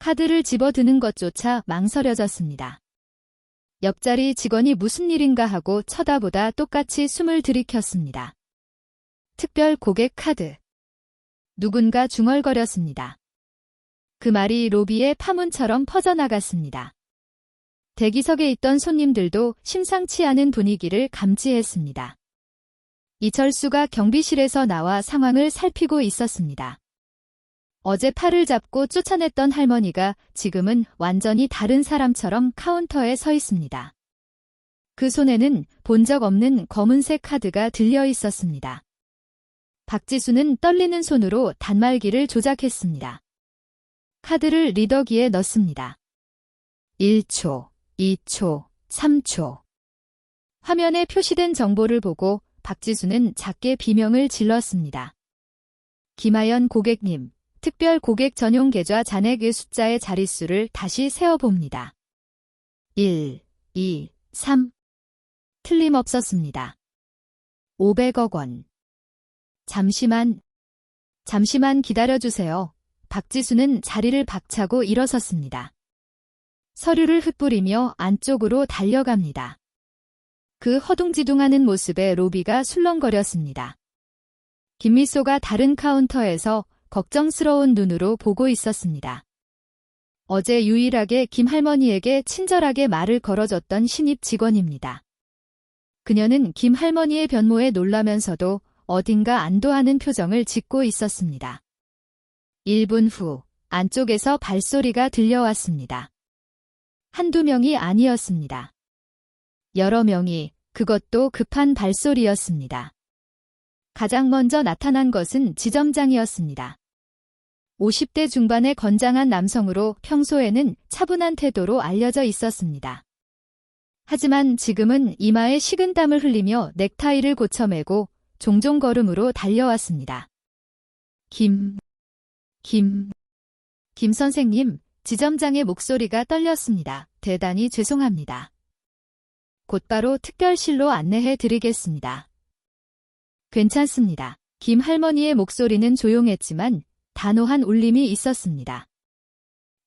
카드를 집어드는 것조차 망설여졌습니다. 옆자리 직원이 무슨 일인가 하고 쳐다보다 똑같이 숨을 들이켰습니다. 특별 고객 카드. 누군가 중얼거렸습니다. 그 말이 로비의 파문처럼 퍼져나갔습니다. 대기석에 있던 손님들도 심상치 않은 분위기를 감지했습니다. 이철수가 경비실에서 나와 상황을 살피고 있었습니다. 어제 팔을 잡고 쫓아냈던 할머니가 지금은 완전히 다른 사람처럼 카운터에 서 있습니다. 그 손에는 본 적 없는 검은색 카드가 들려 있었습니다. 박지수는 떨리는 손으로 단말기를 조작했습니다. 카드를 리더기에 넣습니다. 1초, 2초, 3초. 화면에 표시된 정보를 보고 박지수는 작게 비명을 질렀습니다. 김하연 고객님, 특별 고객 전용 계좌 잔액의 숫자의 자릿수를 다시 세어봅니다. 1, 2, 3. 틀림없었습니다. 500억 원. 잠시만 기다려주세요. 박지수는 자리를 박차고 일어섰습니다. 서류를 흩뿌리며 안쪽으로 달려갑니다. 그 허둥지둥하는 모습에 로비가 술렁거렸습니다. 김미소가 다른 카운터에서 걱정스러운 눈으로 보고 있었습니다. 어제 유일하게 김 할머니에게 친절하게 말을 걸어줬던 신입 직원입니다. 그녀는 김 할머니의 변모에 놀라면서도 어딘가 안도하는 표정을 짓고 있었습니다. 1분 후 안쪽에서 발소리가 들려왔습니다. 한두 명이 아니었습니다. 여러 명이, 그것도 급한 발소리였습니다. 가장 먼저 나타난 것은 지점장이었습니다. 50대 중반의 건장한 남성으로 평소에는 차분한 태도로 알려져 있었습니다. 하지만 지금은 이마에 식은땀을 흘리며 넥타이를 고쳐매고 종종 걸음으로 달려왔습니다. 김 선생님, 지점장의 목소리가 떨렸습니다. 대단히 죄송합니다. 곧바로 특별실로 안내해 드리겠습니다. 괜찮습니다. 김 할머니의 목소리는 조용했지만 단호한 울림이 있었습니다.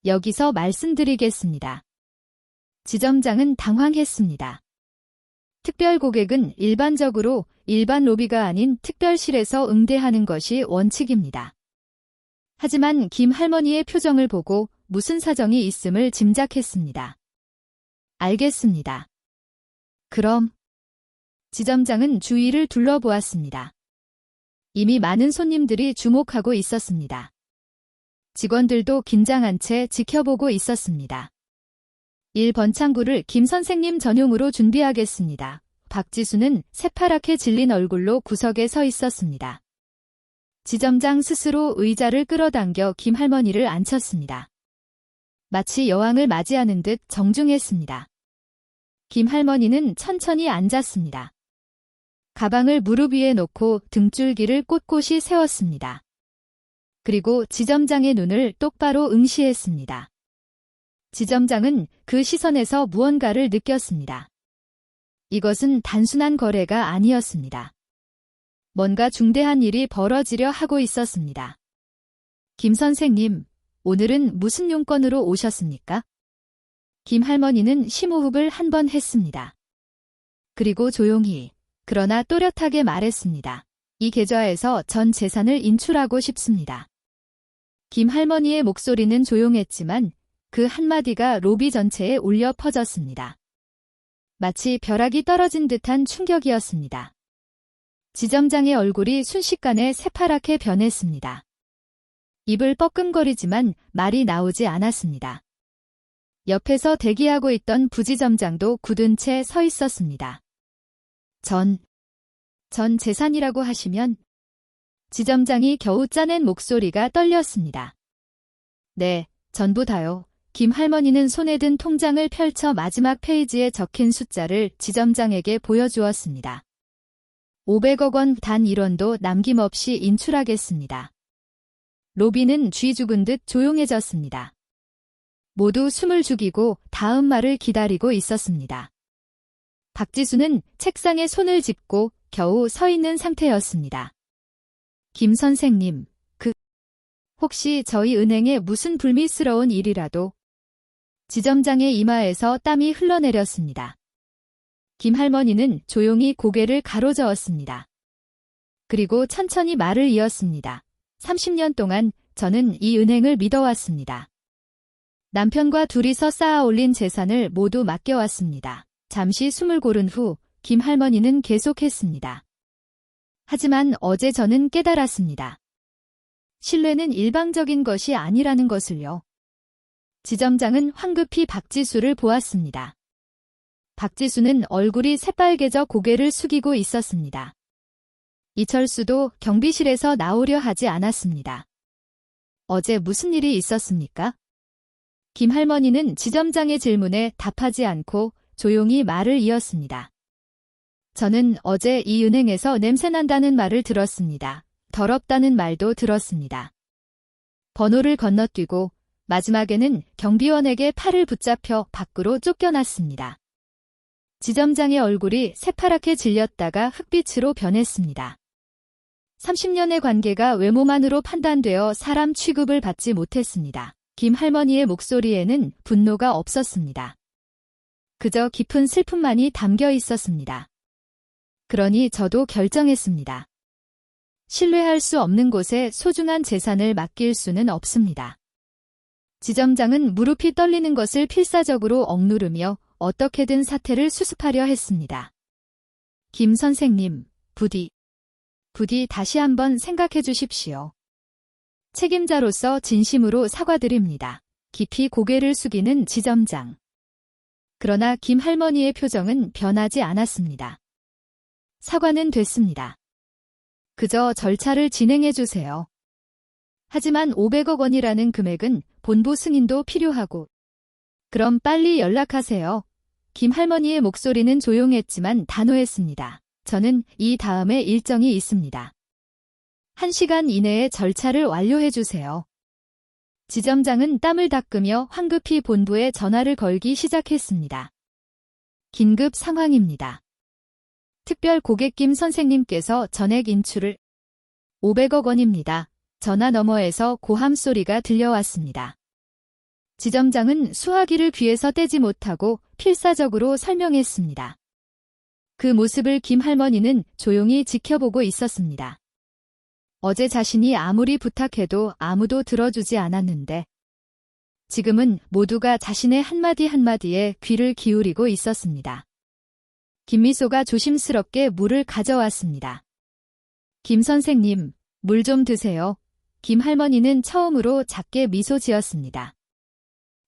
여기서 말씀드리겠습니다. 지점장은 당황했습니다. 특별 고객은 일반적으로 일반 로비가 아닌 특별실에서 응대하는 것이 원칙입니다. 하지만 김 할머니의 표정을 보고 무슨 사정이 있음을 짐작했습니다. 알겠습니다. 그럼 지점장은 주위를 둘러보았습니다. 이미 많은 손님들이 주목하고 있었습니다. 직원들도 긴장한 채 지켜보고 있었습니다. 1번 창구를 김 선생님 전용으로 준비하겠습니다. 박지수는 새파랗게 질린 얼굴로 구석에 서 있었습니다. 지점장 스스로 의자를 끌어당겨 김 할머니를 앉혔습니다. 마치 여왕을 맞이하는 듯 정중했습니다. 김 할머니는 천천히 앉았습니다. 가방을 무릎 위에 놓고 등줄기를 꼿꼿이 세웠습니다. 그리고 지점장의 눈을 똑바로 응시했습니다. 지점장은 그 시선에서 무언가를 느꼈습니다. 이것은 단순한 거래가 아니었습니다. 뭔가 중대한 일이 벌어지려 하고 있었습니다. 김 선생님, 오늘은 무슨 용건으로 오셨습니까? 김 할머니는 심호흡을 한 번 했습니다. 그리고 조용히, 그러나 또렷하게 말했습니다. 이 계좌에서 전 재산을 인출하고 싶습니다. 김 할머니의 목소리는 조용했지만 그 한마디가 로비 전체에 울려 퍼졌습니다. 마치 벼락이 떨어진 듯한 충격이었습니다. 지점장의 얼굴이 순식간에 새파랗게 변했습니다. 입을 뻐끔거리지만 말이 나오지 않았습니다. 옆에서 대기하고 있던 부지점장도 굳은 채 서 있었습니다. 전 재산이라고 하시면? 지점장이 겨우 짜낸 목소리가 떨렸습니다. 네, 전부 다요. 김 할머니는 손에 든 통장을 펼쳐 마지막 페이지에 적힌 숫자를 지점장에게 보여주었습니다. 500억 원 단 1원도 남김없이 인출하겠습니다. 로비는 쥐 죽은 듯 조용해졌습니다. 모두 숨을 죽이고 다음 말을 기다리고 있었습니다. 박지수는 책상에 손을 짚고 겨우 서 있는 상태였습니다. 김 선생님, 혹시 저희 은행에 무슨 불미스러운 일이라도? 지점장의 이마에서 땀이 흘러내렸습니다. 김 할머니는 조용히 고개를 가로저었습니다. 그리고 천천히 말을 이었습니다. 30년 동안 저는 이 은행을 믿어왔습니다. 남편과 둘이서 쌓아 올린 재산을 모두 맡겨왔습니다. 잠시 숨을 고른 후 김 할머니는 계속했습니다. 하지만 어제 저는 깨달았습니다. 신뢰는 일방적인 것이 아니라는 것을요. 지점장은 황급히 박지수를 보았습니다. 박지수는 얼굴이 새빨개져 고개를 숙이고 있었습니다. 이철수도 경비실에서 나오려 하지 않았습니다. 어제 무슨 일이 있었습니까? 김 할머니는 지점장의 질문에 답하지 않고 조용히 말을 이었습니다. 저는 어제 이 은행에서 냄새난다는 말을 들었습니다. 더럽다는 말도 들었습니다. 번호를 건너뛰고 마지막에는 경비원에게 팔을 붙잡혀 밖으로 쫓겨났습니다. 지점장의 얼굴이 새파랗게 질렸다가 흑빛으로 변했습니다. 30년의 관계가 외모만으로 판단되어 사람 취급을 받지 못했습니다. 김 할머니의 목소리에는 분노가 없었습니다. 그저 깊은 슬픔만이 담겨 있었습니다. 그러니 저도 결정했습니다. 신뢰할 수 없는 곳에 소중한 재산을 맡길 수는 없습니다. 지점장은 무릎이 떨리는 것을 필사적으로 억누르며 어떻게든 사태를 수습하려 했습니다. 김 선생님, 부디 다시 한번 생각해 주십시오. 책임자로서 진심으로 사과드립니다. 깊이 고개를 숙이는 지점장. 그러나 김 할머니의 표정은 변하지 않았습니다. 사과는 됐습니다. 그저 절차를 진행해 주세요. 하지만 500억 원이라는 금액은 본부 승인도 필요하고. 그럼 빨리 연락하세요. 김 할머니의 목소리는 조용했지만 단호했습니다. 저는 이 다음에 일정이 있습니다. 1시간 이내에 절차를 완료해 주세요. 지점장은 땀을 닦으며 황급히 본부에 전화를 걸기 시작했습니다. 긴급 상황입니다. 특별 고객 김 선생님께서 전액 인출을 500억 원입니다. 전화 너머에서 고함 소리가 들려왔습니다. 지점장은 수화기를 귀에서 떼지 못하고 필사적으로 설명했습니다. 그 모습을 김 할머니는 조용히 지켜보고 있었습니다. 어제 자신이 아무리 부탁해도 아무도 들어주지 않았는데 지금은 모두가 자신의 한마디 한마디에 귀를 기울이고 있었습니다. 김미소가 조심스럽게 물을 가져왔습니다. 김 선생님, 물 좀 드세요. 김 할머니는 처음으로 작게 미소 지었습니다.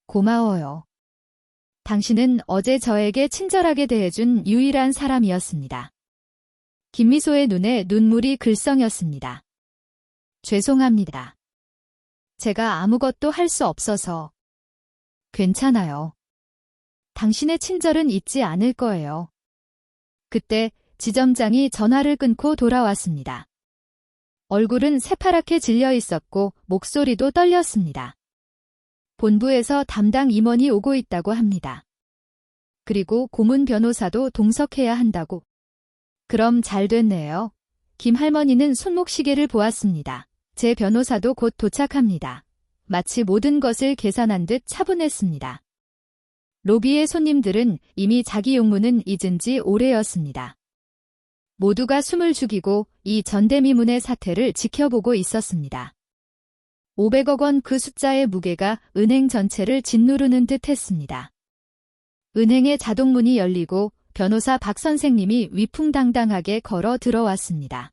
고마워요. 당신은 어제 저에게 친절하게 대해준 유일한 사람이었습니다. 김미소의 눈에 눈물이 글썽였습니다. 죄송합니다. 제가 아무것도 할 수 없어서. 괜찮아요. 당신의 친절은 잊지 않을 거예요. 그때 지점장이 전화를 끊고 돌아왔습니다. 얼굴은 새파랗게 질려 있었고 목소리도 떨렸습니다. 본부에서 담당 임원이 오고 있다고 합니다. 그리고 고문 변호사도 동석해야 한다고. 그럼 잘 됐네요. 김 할머니는 손목시계를 보았습니다. 제 변호사도 곧 도착합니다. 마치 모든 것을 계산한 듯 차분했습니다. 로비의 손님들은 이미 자기 용무는 잊은 지 오래였습니다. 모두가 숨을 죽이고 이 전대미문의 사태를 지켜보고 있었습니다. 500억 원 그 숫자의 무게가 은행 전체를 짓누르는 듯 했습니다. 은행의 자동문이 열리고 변호사 박 선생님이 위풍당당하게 걸어 들어왔습니다.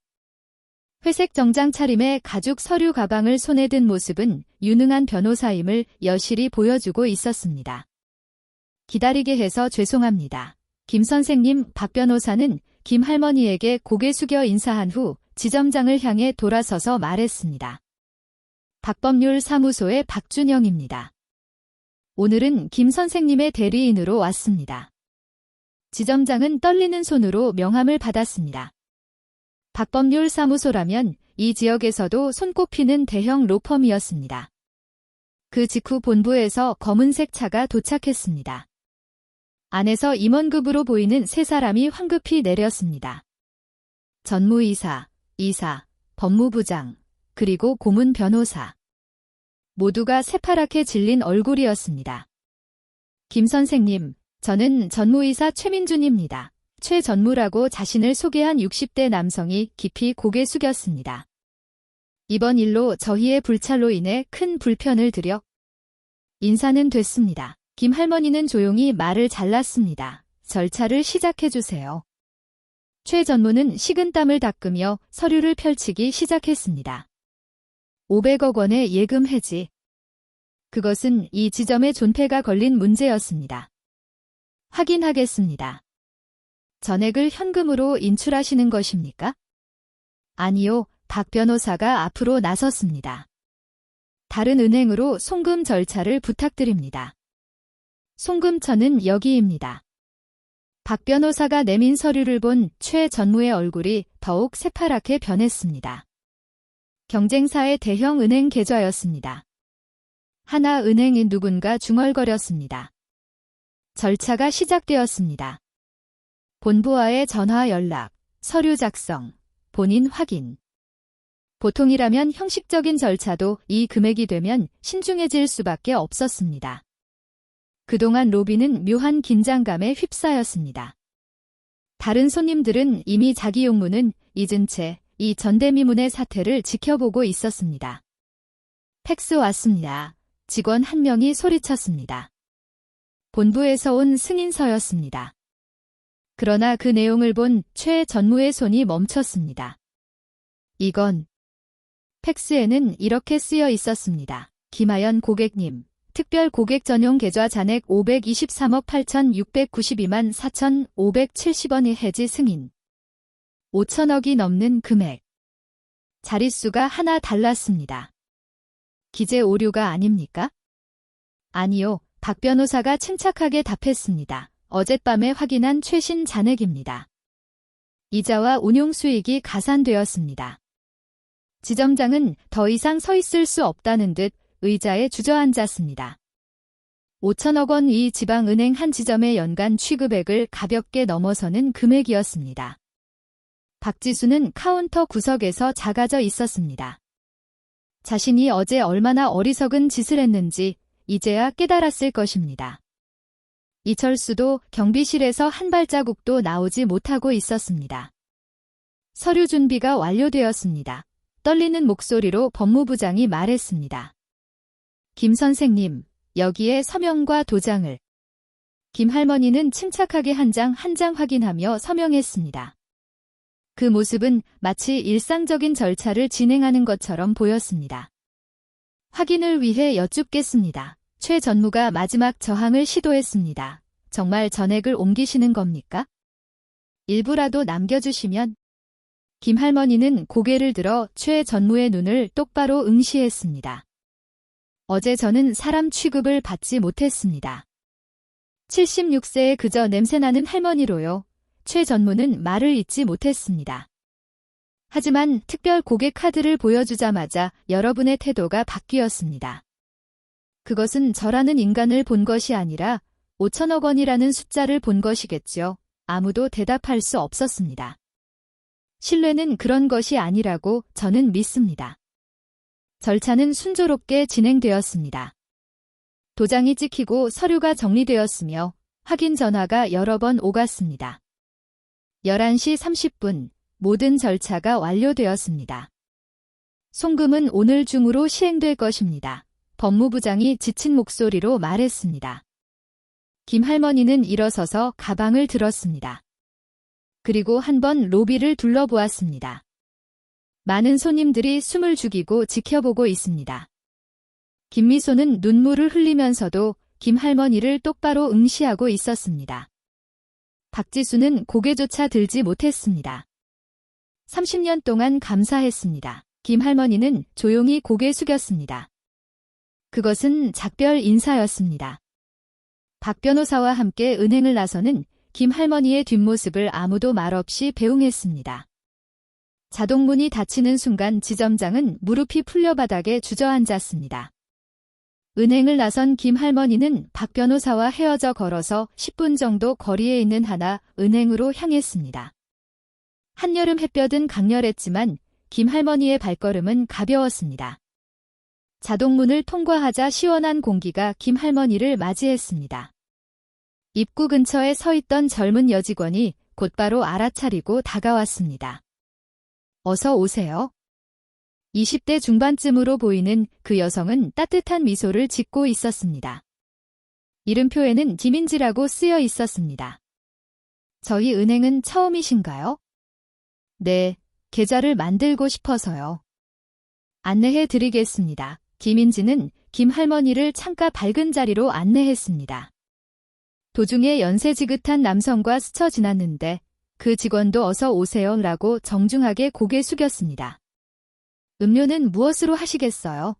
회색 정장 차림의 가죽 서류 가방을 손에 든 모습은 유능한 변호사임을 여실히 보여주고 있었습니다. 기다리게 해서 죄송합니다. 김 선생님, 박 변호사는 김 할머니에게 고개 숙여 인사한 후 지점장을 향해 돌아서서 말했습니다. 박법률 사무소의 박준영입니다. 오늘은 김 선생님의 대리인으로 왔습니다. 지점장은 떨리는 손으로 명함을 받았습니다. 박법률 사무소라면 이 지역에서도 손꼽히는 대형 로펌이었습니다. 그 직후 본부에서 검은색 차가 도착했습니다. 안에서 임원급으로 보이는 세 사람이 황급히 내렸습니다. 전무이사, 이사, 법무부장, 그리고 고문 변호사. 모두가 새파랗게 질린 얼굴이었습니다. 김 선생님, 저는 전무이사 최민준입니다. 최 전무라고 자신을 소개한 60대 남성이 깊이 고개 숙였습니다. 이번 일로 저희의 불찰로 인해 큰 불편을 드려 인사는 됐습니다. 김 할머니는 조용히 말을 잘랐습니다. 절차를 시작해주세요. 최 전무는 식은땀을 닦으며 서류를 펼치기 시작했습니다. 500억 원의 예금 해지. 그것은 이 지점의 존폐가 걸린 문제였습니다. 확인하겠습니다. 전액을 현금으로 인출하시는 것입니까? 아니요, 박 변호사가 앞으로 나섰습니다. 다른 은행으로 송금 절차를 부탁드립니다. 송금처는 여기입니다. 박 변호사가 내민 서류를 본 최 전무의 얼굴이 더욱 새파랗게 변했습니다. 경쟁사의 대형 은행 계좌였습니다. 하나은행인 누군가 중얼거렸습니다. 절차가 시작되었습니다. 본부와의 전화 연락, 서류 작성, 본인 확인. 보통이라면 형식적인 절차도 이 금액이 되면 신중해질 수밖에 없었습니다. 그동안 로비는 묘한 긴장감에 휩싸였습니다. 다른 손님들은 이미 자기 용무는 잊은 채 이 전대미문의 사태를 지켜보고 있었습니다. 팩스 왔습니다. 직원 한 명이 소리쳤습니다. 본부에서 온 승인서였습니다. 그러나 그 내용을 본 최 전무의 손이 멈췄습니다. 이건 팩스에는 이렇게 쓰여 있었습니다. 김하연 고객님, 특별 고객 전용 계좌 잔액 523억 8,692만 4,570원의 해지 승인. 5천억이 넘는 금액. 자릿수가 하나 달랐습니다. 기재 오류가 아닙니까? 아니요, 박 변호사가 침착하게 답했습니다. 어젯밤에 확인한 최신 잔액입니다. 이자와 운용 수익이 가산되었습니다. 지점장은 더 이상 서 있을 수 없다는 듯 의자에 주저앉았습니다. 5천억 원이 지방은행 한 지점의 연간 취급액을 가볍게 넘어서는 금액이었습니다. 박지수는 카운터 구석에서 작아져 있었습니다. 자신이 어제 얼마나 어리석은 짓을 했는지 이제야 깨달았을 것입니다. 이철수도 경비실에서 한 발자국도 나오지 못하고 있었습니다. 서류 준비가 완료되었습니다. 떨리는 목소리로 법무부장이 말했습니다. 김 선생님, 여기에 서명과 도장을. 김 할머니는 침착하게 한 장 한 장 확인하며 서명했습니다. 그 모습은 마치 일상적인 절차를 진행하는 것처럼 보였습니다. 확인을 위해 여쭙겠습니다. 최 전무가 마지막 저항을 시도했습니다. 정말 전액을 옮기시는 겁니까? 일부라도 남겨주시면. 김 할머니는 고개를 들어 최 전무의 눈을 똑바로 응시했습니다. 어제 저는 사람 취급을 받지 못했습니다. 76세에 그저 냄새나는 할머니로요. 최 전무는 말을 잇지 못했습니다. 하지만 특별 고객 카드를 보여주자마자 여러분의 태도가 바뀌었습니다. 그것은 저라는 인간을 본 것이 아니라 5천억 원이라는 숫자를 본 것이겠죠. 아무도 대답할 수 없었습니다. 신뢰는 그런 것이 아니라고 저는 믿습니다. 절차는 순조롭게 진행되었습니다. 도장이 찍히고 서류가 정리되었으며 확인 전화가 여러 번 오갔습니다. 11시 30분 모든 절차가 완료되었습니다. 송금은 오늘 중으로 시행될 것입니다. 법무부장이 지친 목소리로 말했습니다. 김 할머니는 일어서서 가방을 들었습니다. 그리고 한번 로비를 둘러보았습니다. 많은 손님들이 숨을 죽이고 지켜보고 있습니다. 김미소는 눈물을 흘리면서도 김 할머니를 똑바로 응시하고 있었습니다. 박지수는 고개조차 들지 못했습니다. 30년 동안 감사했습니다. 김 할머니는 조용히 고개 숙였습니다. 그것은 작별 인사였습니다. 박 변호사와 함께 은행을 나서는 김 할머니의 뒷모습을 아무도 말없이 배웅했습니다. 자동문이 닫히는 순간 지점장은 무릎이 풀려 바닥에 주저앉았습니다. 은행을 나선 김 할머니는 박 변호사와 헤어져 걸어서 10분 정도 거리에 있는 하나 은행으로 향했습니다. 한여름 햇볕은 강렬했지만 김 할머니의 발걸음은 가벼웠습니다. 자동문을 통과하자 시원한 공기가 김 할머니를 맞이했습니다. 입구 근처에 서 있던 젊은 여직원이 곧바로 알아차리고 다가왔습니다. 어서 오세요. 20대 중반쯤으로 보이는 그 여성은 따뜻한 미소를 짓고 있었습니다. 이름표에는 김인지라고 쓰여 있었습니다. 저희 은행은 처음이신가요? 네, 계좌를 만들고 싶어서요. 안내해 드리겠습니다. 김인지는 김 할머니를 창가 밝은 자리로 안내했습니다. 도중에 연세 지긋한 남성과 스쳐 지났는데 그 직원도 어서 오세요라고 정중하게 고개 숙였습니다. 음료는 무엇으로 하시겠어요?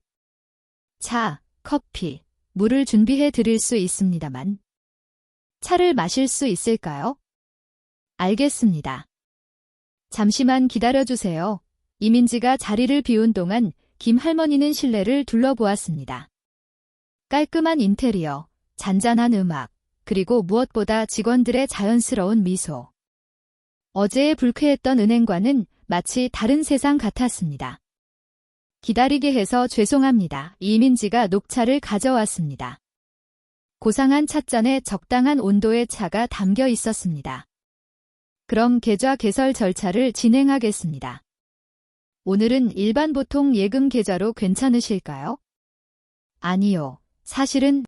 차, 커피, 물을 준비해 드릴 수 있습니다만. 차를 마실 수 있을까요? 알겠습니다. 잠시만 기다려주세요. 이민지가 자리를 비운 동안 김 할머니는 실내를 둘러보았습니다. 깔끔한 인테리어, 잔잔한 음악, 그리고 무엇보다 직원들의 자연스러운 미소. 어제의 불쾌했던 은행과는 마치 다른 세상 같았습니다. 기다리게 해서 죄송합니다. 이민지가 녹차를 가져왔습니다. 고상한 찻잔에 적당한 온도의 차가 담겨 있었습니다. 그럼 계좌 개설 절차를 진행하겠습니다. 오늘은 일반 보통 예금 계좌로 괜찮으실까요? 아니요. 사실은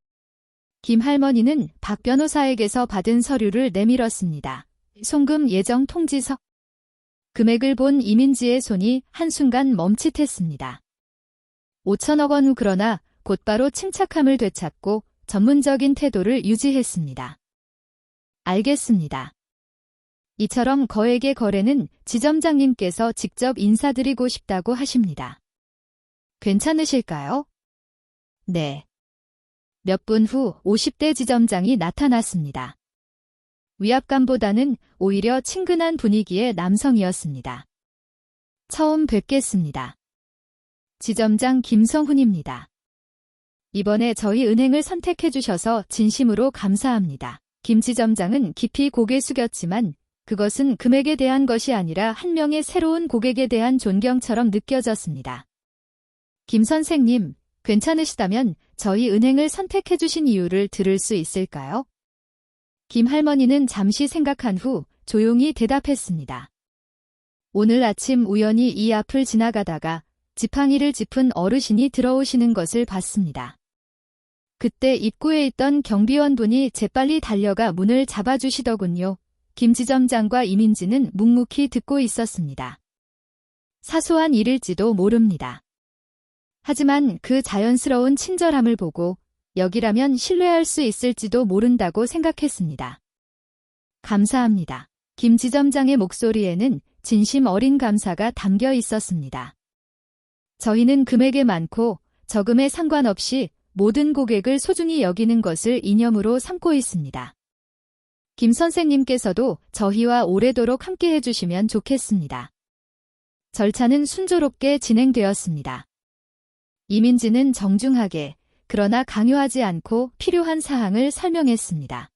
김 할머니는 박 변호사에게서 받은 서류를 내밀었습니다. 송금 예정 통지서. 금액을 본 이민지의 손이 한순간 멈칫했습니다. 5천억 원 그러나 곧바로 침착함을 되찾고 전문적인 태도를 유지했습니다. 알겠습니다. 이처럼 거액의 거래는 지점장님께서 직접 인사드리고 싶다고 하십니다. 괜찮으실까요? 네. 몇 분 후 50대 지점장이 나타났습니다. 위압감보다는 오히려 친근한 분위기의 남성이었습니다. 처음 뵙겠습니다. 지점장 김성훈입니다. 이번에 저희 은행을 선택해 주셔서 진심으로 감사합니다. 김 지점장은 깊이 고개 숙였지만 그것은 금액에 대한 것이 아니라 한 명의 새로운 고객에 대한 존경처럼 느껴졌습니다. 김 선생님, 괜찮으시다면 저희 은행을 선택해 주신 이유를 들을 수 있을까요? 김 할머니는 잠시 생각한 후 조용히 대답했습니다. 오늘 아침 우연히 이 앞을 지나가다가 지팡이를 짚은 어르신이 들어오시는 것을 봤습니다. 그때 입구에 있던 경비원분이 재빨리 달려가 문을 잡아주시더군요. 김 지점장과 이민지는 묵묵히 듣고 있었습니다. 사소한 일일지도 모릅니다. 하지만 그 자연스러운 친절함을 보고 여기라면 신뢰할 수 있을지도 모른다고 생각했습니다. 감사합니다. 김 지점장의 목소리에는 진심 어린 감사가 담겨 있었습니다. 저희는 금액에 많고 적음에 상관없이 모든 고객을 소중히 여기는 것을 이념으로 삼고 있습니다. 김 선생님께서도 저희와 오래도록 함께 해주시면 좋겠습니다. 절차는 순조롭게 진행되었습니다. 이민지는 정중하게 그러나 강요하지 않고 필요한 사항을 설명했습니다.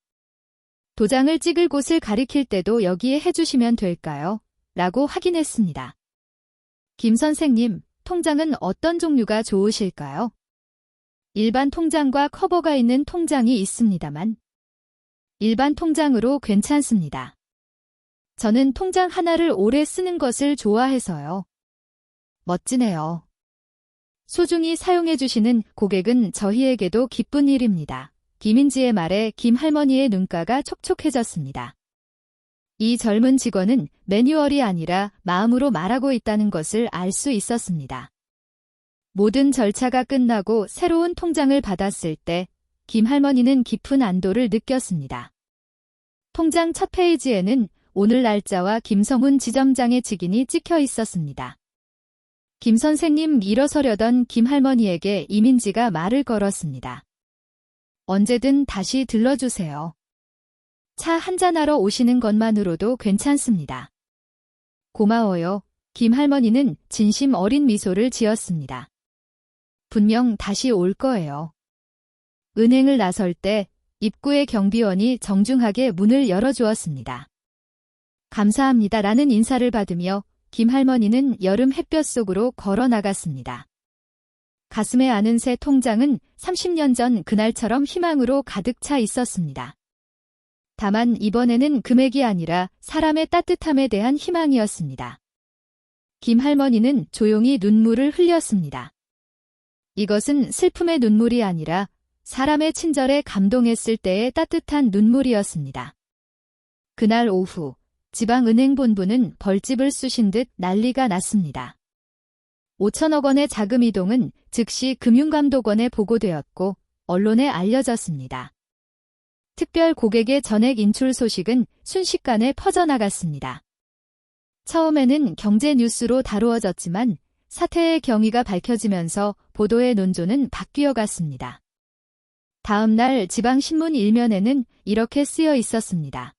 도장을 찍을 곳을 가리킬 때도 여기에 해주시면 될까요? 라고 확인했습니다. 김 선생님, 통장은 어떤 종류가 좋으실까요? 일반 통장과 커버가 있는 통장이 있습니다만 일반 통장으로 괜찮습니다. 저는 통장 하나를 오래 쓰는 것을 좋아해서요. 멋지네요. 소중히 사용해 주시는 고객은 저희에게도 기쁜 일입니다. 김인지의 말에 김 할머니의 눈가가 촉촉해졌습니다. 이 젊은 직원은 매뉴얼이 아니라 마음으로 말하고 있다는 것을 알 수 있었습니다. 모든 절차가 끝나고 새로운 통장을 받았을 때 김 할머니는 깊은 안도를 느꼈습니다. 통장 첫 페이지에는 오늘 날짜와 김성훈 지점장의 직인이 찍혀 있었습니다. 김 선생님 일어서려던 김 할머니에게 이민지가 말을 걸었습니다. 언제든 다시 들러주세요. 차 한잔하러 오시는 것만으로도 괜찮습니다. 고마워요. 김 할머니는 진심 어린 미소를 지었습니다. 분명 다시 올 거예요. 은행을 나설 때 입구의 경비원이 정중하게 문을 열어주었습니다. 감사합니다라는 인사를 받으며 김 할머니는 여름 햇볕 속으로 걸어 나갔습니다. 가슴에 아는 새 통장은 30년 전 그날처럼 희망으로 가득 차 있었습니다. 다만 이번에는 금액이 아니라 사람의 따뜻함에 대한 희망이었습니다. 김 할머니는 조용히 눈물을 흘렸습니다. 이것은 슬픔의 눈물이 아니라 사람의 친절에 감동했을 때의 따뜻한 눈물이었습니다. 그날 오후 지방은행 본부는 벌집을 쑤신 듯 난리가 났습니다. 5천억 원의 자금 이동은 즉시 금융감독원에 보고되었고 언론에 알려졌습니다. 특별 고객의 전액 인출 소식은 순식간에 퍼져나갔습니다. 처음에는 경제 뉴스로 다루어졌지만 사태의 경위가 밝혀지면서 보도의 논조는 바뀌어 갔습니다. 다음 날 지방신문 일면에는 이렇게 쓰여 있었습니다.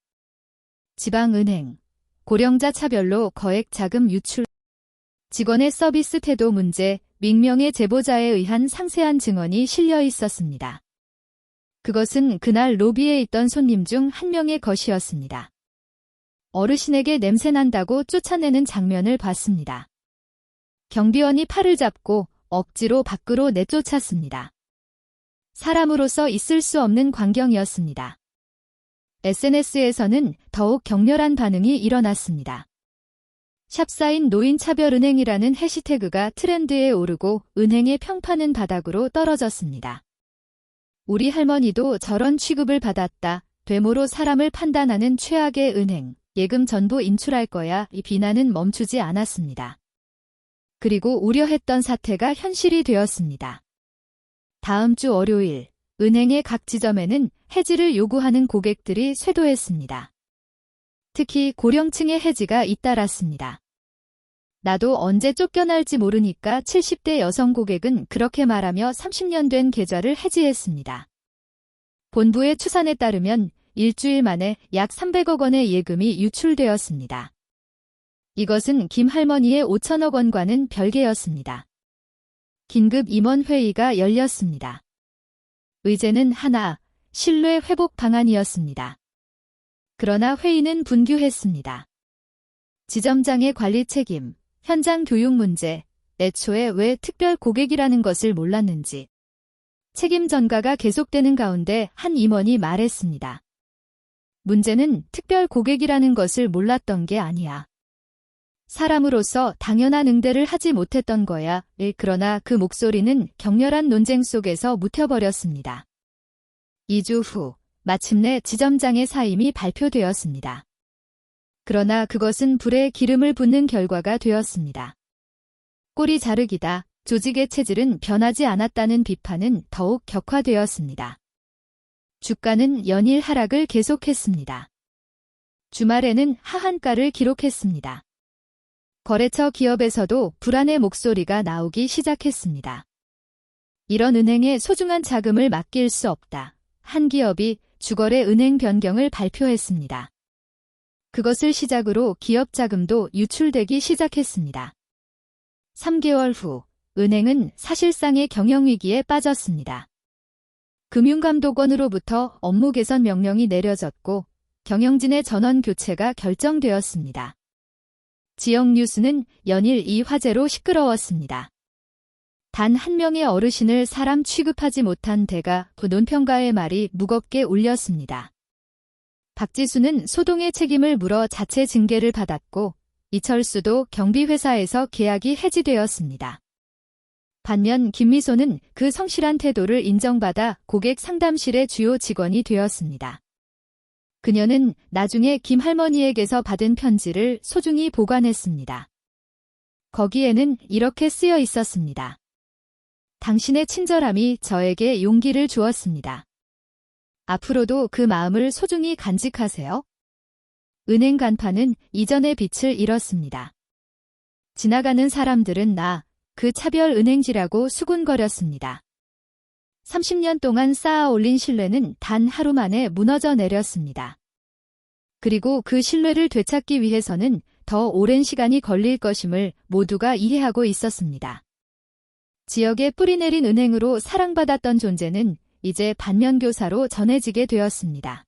지방은행, 고령자 차별로 거액 자금 유출, 직원의 서비스 태도 문제, 익명의 제보자에 의한 상세한 증언이 실려 있었습니다. 그것은 그날 로비에 있던 손님 중 한 명의 것이었습니다. 어르신에게 냄새난다고 쫓아내는 장면을 봤습니다. 경비원이 팔을 잡고 억지로 밖으로 내쫓았습니다. 사람으로서 있을 수 없는 광경이었습니다. SNS에서는 더욱 격렬한 반응이 일어났습니다. 샵사인 노인차별은행이라는 해시태그가 트렌드에 오르고 은행의 평판은 바닥으로 떨어졌습니다. 우리 할머니도 저런 취급을 받았다. 되모로 사람을 판단하는 최악의 은행. 예금 전부 인출할 거야. 이 비난은 멈추지 않았습니다. 그리고 우려했던 사태가 현실이 되었습니다. 다음 주 월요일, 은행의 각 지점에는 해지를 요구하는 고객들이 쇄도했습니다. 특히 고령층의 해지가 잇따랐습니다. 나도 언제 쫓겨날지 모르니까 70대 여성 고객은 그렇게 말하며 30년 된 계좌를 해지했습니다. 본부의 추산에 따르면 일주일 만에 약 300억 원의 예금이 유출되었습니다. 이것은 김 할머니의 5천억 원과는 별개였습니다. 긴급 임원회의가 열렸습니다. 의제는 하나, 신뢰 회복 방안이었습니다. 그러나 회의는 분규했습니다. 지점장의 관리 책임, 현장 교육 문제, 애초에 왜 특별 고객이라는 것을 몰랐는지. 책임 전가가 계속되는 가운데 한 임원이 말했습니다. 문제는 특별 고객이라는 것을 몰랐던 게 아니야. 사람으로서 당연한 응대를 하지 못했던 거야. 그러나 그 목소리는 격렬한 논쟁 속에서 묻혀버렸습니다. 2주 후, 마침내 지점장의 사임이 발표되었습니다. 그러나 그것은 불에 기름을 붓는 결과가 되었습니다. 꼬리 자르기다. 조직의 체질은 변하지 않았다는 비판은 더욱 격화되었습니다. 주가는 연일 하락을 계속했습니다. 주말에는 하한가를 기록했습니다. 거래처 기업에서도 불안의 목소리가 나오기 시작했습니다. 이런 은행에 소중한 자금을 맡길 수 없다. 한 기업이 주거래 은행 변경을 발표했습니다. 그것을 시작으로 기업 자금도 유출되기 시작했습니다. 3개월 후 은행은 사실상의 경영위기에 빠졌습니다. 금융감독원으로부터 업무 개선 명령이 내려졌고 경영진의 전원 교체가 결정되었습니다. 지역 뉴스는 연일 이 화제로 시끄러웠습니다. 단 한 명의 어르신을 사람 취급하지 못한 대가 그 논평가의 말이 무겁게 울렸습니다. 박지수는 소동의 책임을 물어 자체 징계를 받았고 이철수도 경비회사에서 계약이 해지되었습니다. 반면 김미소는 그 성실한 태도를 인정받아 고객 상담실의 주요 직원이 되었습니다. 그녀는 나중에 김 할머니에게서 받은 편지를 소중히 보관했습니다. 거기에는 이렇게 쓰여 있었습니다. 당신의 친절함이 저에게 용기를 주었습니다. 앞으로도 그 마음을 소중히 간직하세요. 은행 간판은 이전의 빛을 잃었습니다. 지나가는 사람들은 그 차별 은행지라고 수군거렸습니다. 30년 동안 쌓아 올린 신뢰는 단 하루 만에 무너져 내렸습니다. 그리고 그 신뢰를 되찾기 위해서는 더 오랜 시간이 걸릴 것임을 모두가 이해하고 있었습니다. 지역에 뿌리내린 은행으로 사랑받았던 존재는 이제 반면교사로 전해지게 되었습니다.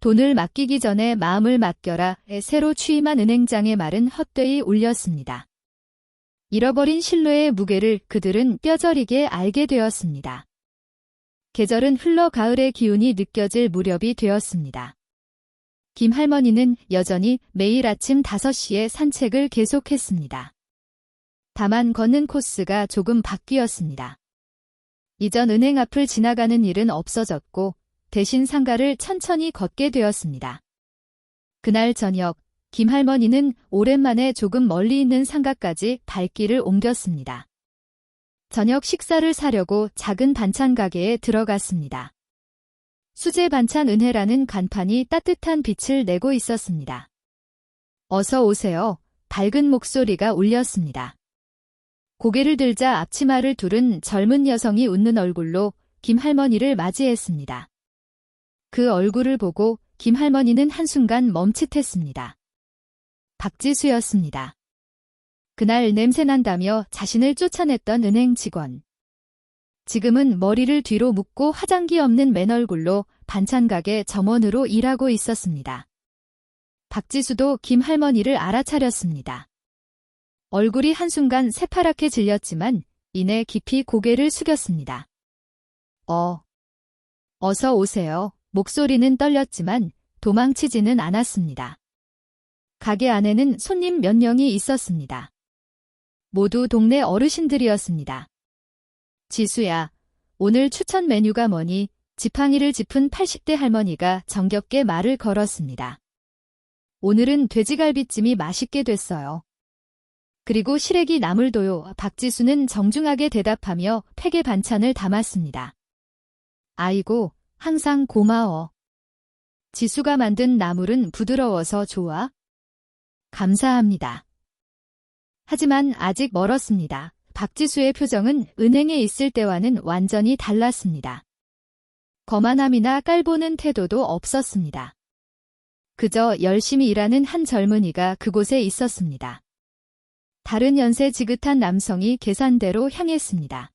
돈을 맡기기 전에 마음을 맡겨라에 새로 취임한 은행장의 말은 헛되이 울렸습니다. 잃어버린 신뢰의 무게를 그들은 뼈저리게 알게 되었습니다. 계절은 흘러 가을의 기운이 느껴질 무렵이 되었습니다. 김 할머니는 여전히 매일 아침 5시에 산책을 계속했습니다. 다만 걷는 코스가 조금 바뀌었습니다. 이전 은행 앞을 지나가는 일은 없어졌고 대신 상가를 천천히 걷게 되었습니다. 그날 저녁 김 할머니는 오랜만에 조금 멀리 있는 상가까지 발길을 옮겼습니다. 저녁 식사를 사려고 작은 반찬 가게에 들어갔습니다. 수제 반찬 은혜라는 간판이 따뜻한 빛을 내고 있었습니다. 어서 오세요. 밝은 목소리가 울렸습니다. 고개를 들자 앞치마를 두른 젊은 여성이 웃는 얼굴로 김 할머니를 맞이했습니다. 그 얼굴을 보고 김 할머니는 한순간 멈칫했습니다. 박지수였습니다. 그날 냄새난다며 자신을 쫓아냈던 은행 직원. 지금은 머리를 뒤로 묶고 화장기 없는 맨얼굴로 반찬가게 점원으로 일하고 있었습니다. 박지수도 김 할머니를 알아차렸습니다. 얼굴이 한순간 새파랗게 질렸지만 이내 깊이 고개를 숙였습니다. 어서 오세요. 목소리는 떨렸지만 도망치지는 않았습니다. 가게 안에는 손님 몇 명이 있었습니다. 모두 동네 어르신들이었습니다. 지수야, 오늘 추천 메뉴가 뭐니? 지팡이를 짚은 80대 할머니가 정겹게 말을 걸었습니다. 오늘은 돼지갈비찜이 맛있게 됐어요. 그리고 시래기 나물도요. 박지수는 정중하게 대답하며 팩에 반찬을 담았습니다. 아이고, 항상 고마워. 지수가 만든 나물은 부드러워서 좋아. 감사합니다. 하지만 아직 멀었습니다. 박지수의 표정은 은행에 있을 때와는 완전히 달랐습니다. 거만함이나 깔보는 태도도 없었습니다. 그저 열심히 일하는 한 젊은이가 그곳에 있었습니다. 다른 연세 지긋한 남성이 계산대로 향했습니다.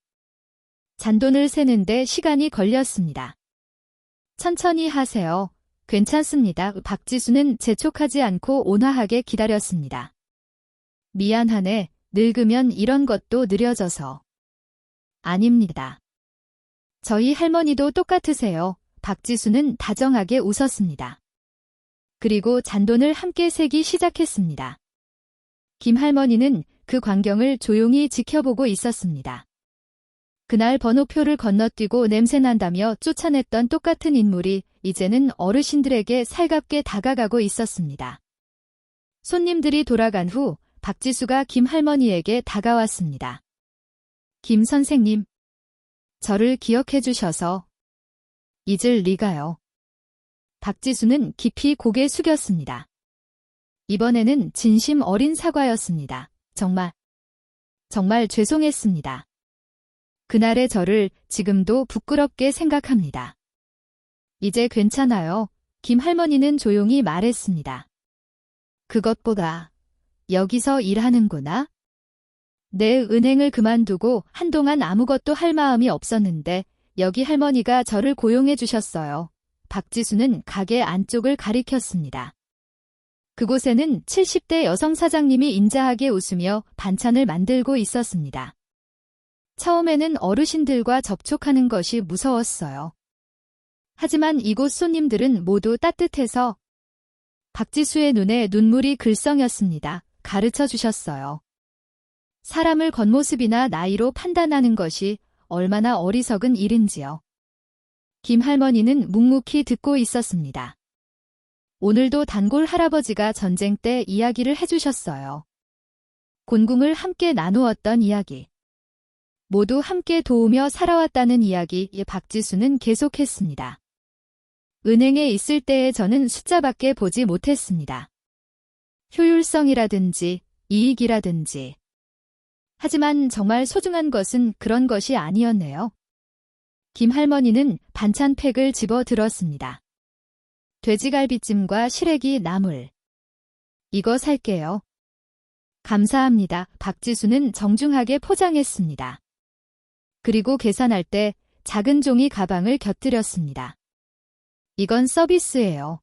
잔돈을 세는데 시간이 걸렸습니다. 천천히 하세요. 괜찮습니다. 박지수는 재촉하지 않고 온화하게 기다렸습니다. 미안하네. 늙으면 이런 것도 느려져서. 아닙니다. 저희 할머니도 똑같으세요. 박지수는 다정하게 웃었습니다. 그리고 잔돈을 함께 세기 시작했습니다. 김 할머니는 그 광경을 조용히 지켜보고 있었습니다. 그날 번호표를 건너뛰고 냄새난다며 쫓아냈던 똑같은 인물이 이제는 어르신들에게 살갑게 다가가고 있었습니다. 손님들이 돌아간 후 박지수가 김 할머니에게 다가왔습니다. 김 선생님, 저를 기억해 주셔서 잊을 리가요. 박지수는 깊이 고개 숙였습니다. 이번에는 진심 어린 사과였습니다. 정말 죄송했습니다. 그날의 저를 지금도 부끄럽게 생각합니다. 이제 괜찮아요. 김 할머니는 조용히 말했습니다. 그것보다 여기서 일하는구나. 내 은행을 그만두고 한동안 아무것도 할 마음이 없었는데 여기 할머니가 저를 고용해 주셨어요. 박지수는 가게 안쪽을 가리켰습니다. 그곳에는 70대 여성 사장님이 인자하게 웃으며 반찬을 만들고 있었습니다. 처음에는 어르신들과 접촉하는 것이 무서웠어요. 하지만 이곳 손님들은 모두 따뜻해서 박지수의 눈에 눈물이 글썽였습니다. 가르쳐 주셨어요. 사람을 겉모습이나 나이로 판단하는 것이 얼마나 어리석은 일인지요. 김 할머니는 묵묵히 듣고 있었습니다. 오늘도 단골 할아버지가 전쟁 때 이야기를 해주셨어요. 곤궁을 함께 나누었던 이야기. 모두 함께 도우며 살아왔다는 이야기. 박지수는 계속했습니다. 은행에 있을 때의 저는 숫자밖에 보지 못했습니다. 효율성이라든지 이익이라든지. 하지만 정말 소중한 것은 그런 것이 아니었네요. 김 할머니는 반찬팩을 집어 들었습니다. 돼지갈비찜과 시래기 나물. 이거 살게요. 감사합니다. 박지수는 정중하게 포장했습니다. 그리고 계산할 때 작은 종이 가방을 곁들였습니다. 이건 서비스예요.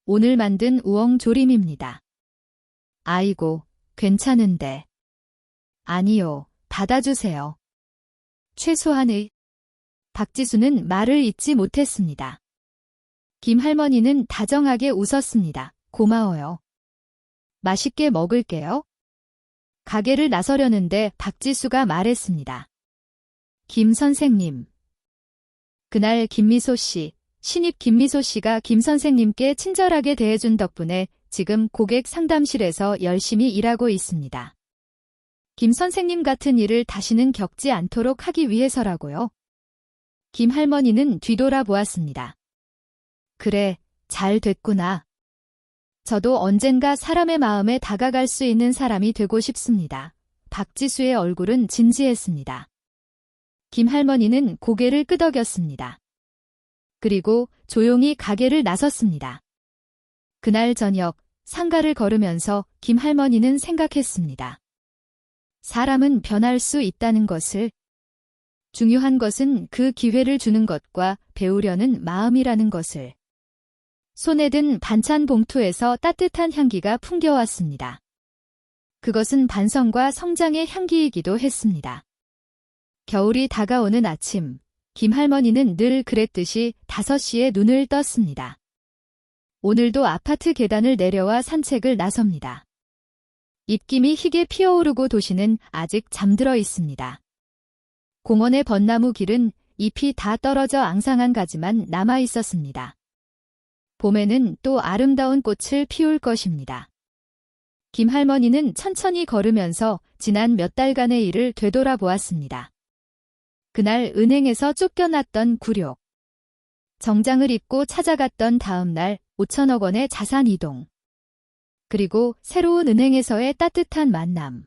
오늘 만든 우엉 조림입니다. 아이고, 괜찮은데. 아니요, 받아주세요. 최소한의. 박지수는 말을 잇지 못했습니다. 김 할머니는 다정하게 웃었습니다. 고마워요. 맛있게 먹을게요. 가게를 나서려는데 박지수가 말했습니다. 김 선생님. 그날 김미소 씨, 신입 김미소 씨가 김 선생님께 친절하게 대해준 덕분에 지금 고객 상담실에서 열심히 일하고 있습니다. 김 선생님 같은 일을 다시는 겪지 않도록 하기 위해서라고요. 김 할머니는 뒤돌아보았습니다. 그래, 잘 됐구나. 저도 언젠가 사람의 마음에 다가갈 수 있는 사람이 되고 싶습니다. 박지수의 얼굴은 진지했습니다. 김 할머니는 고개를 끄덕였습니다. 그리고 조용히 가게를 나섰습니다. 그날 저녁 상가를 걸으면서 김 할머니는 생각했습니다. 사람은 변할 수 있다는 것을. 중요한 것은 그 기회를 주는 것과 배우려는 마음이라는 것을. 손에 든 반찬 봉투에서 따뜻한 향기가 풍겨왔습니다. 그것은 반성과 성장의 향기이기도 했습니다. 겨울이 다가오는 아침, 김 할머니는 늘 그랬듯이 5시에 눈을 떴습니다. 오늘도 아파트 계단을 내려와 산책을 나섭니다. 입김이 희게 피어오르고 도시는 아직 잠들어 있습니다. 공원의 벚나무 길은 잎이 다 떨어져 앙상한 가지만 남아 있었습니다. 봄에는 또 아름다운 꽃을 피울 것입니다. 김할머니는 천천히 걸으면서 지난 몇 달간의 일을 되돌아보았습니다. 그날 은행에서 쫓겨났던 굴욕. 정장을 입고 찾아갔던 다음 날 5천억 원의 자산 이동. 그리고 새로운 은행에서의 따뜻한 만남.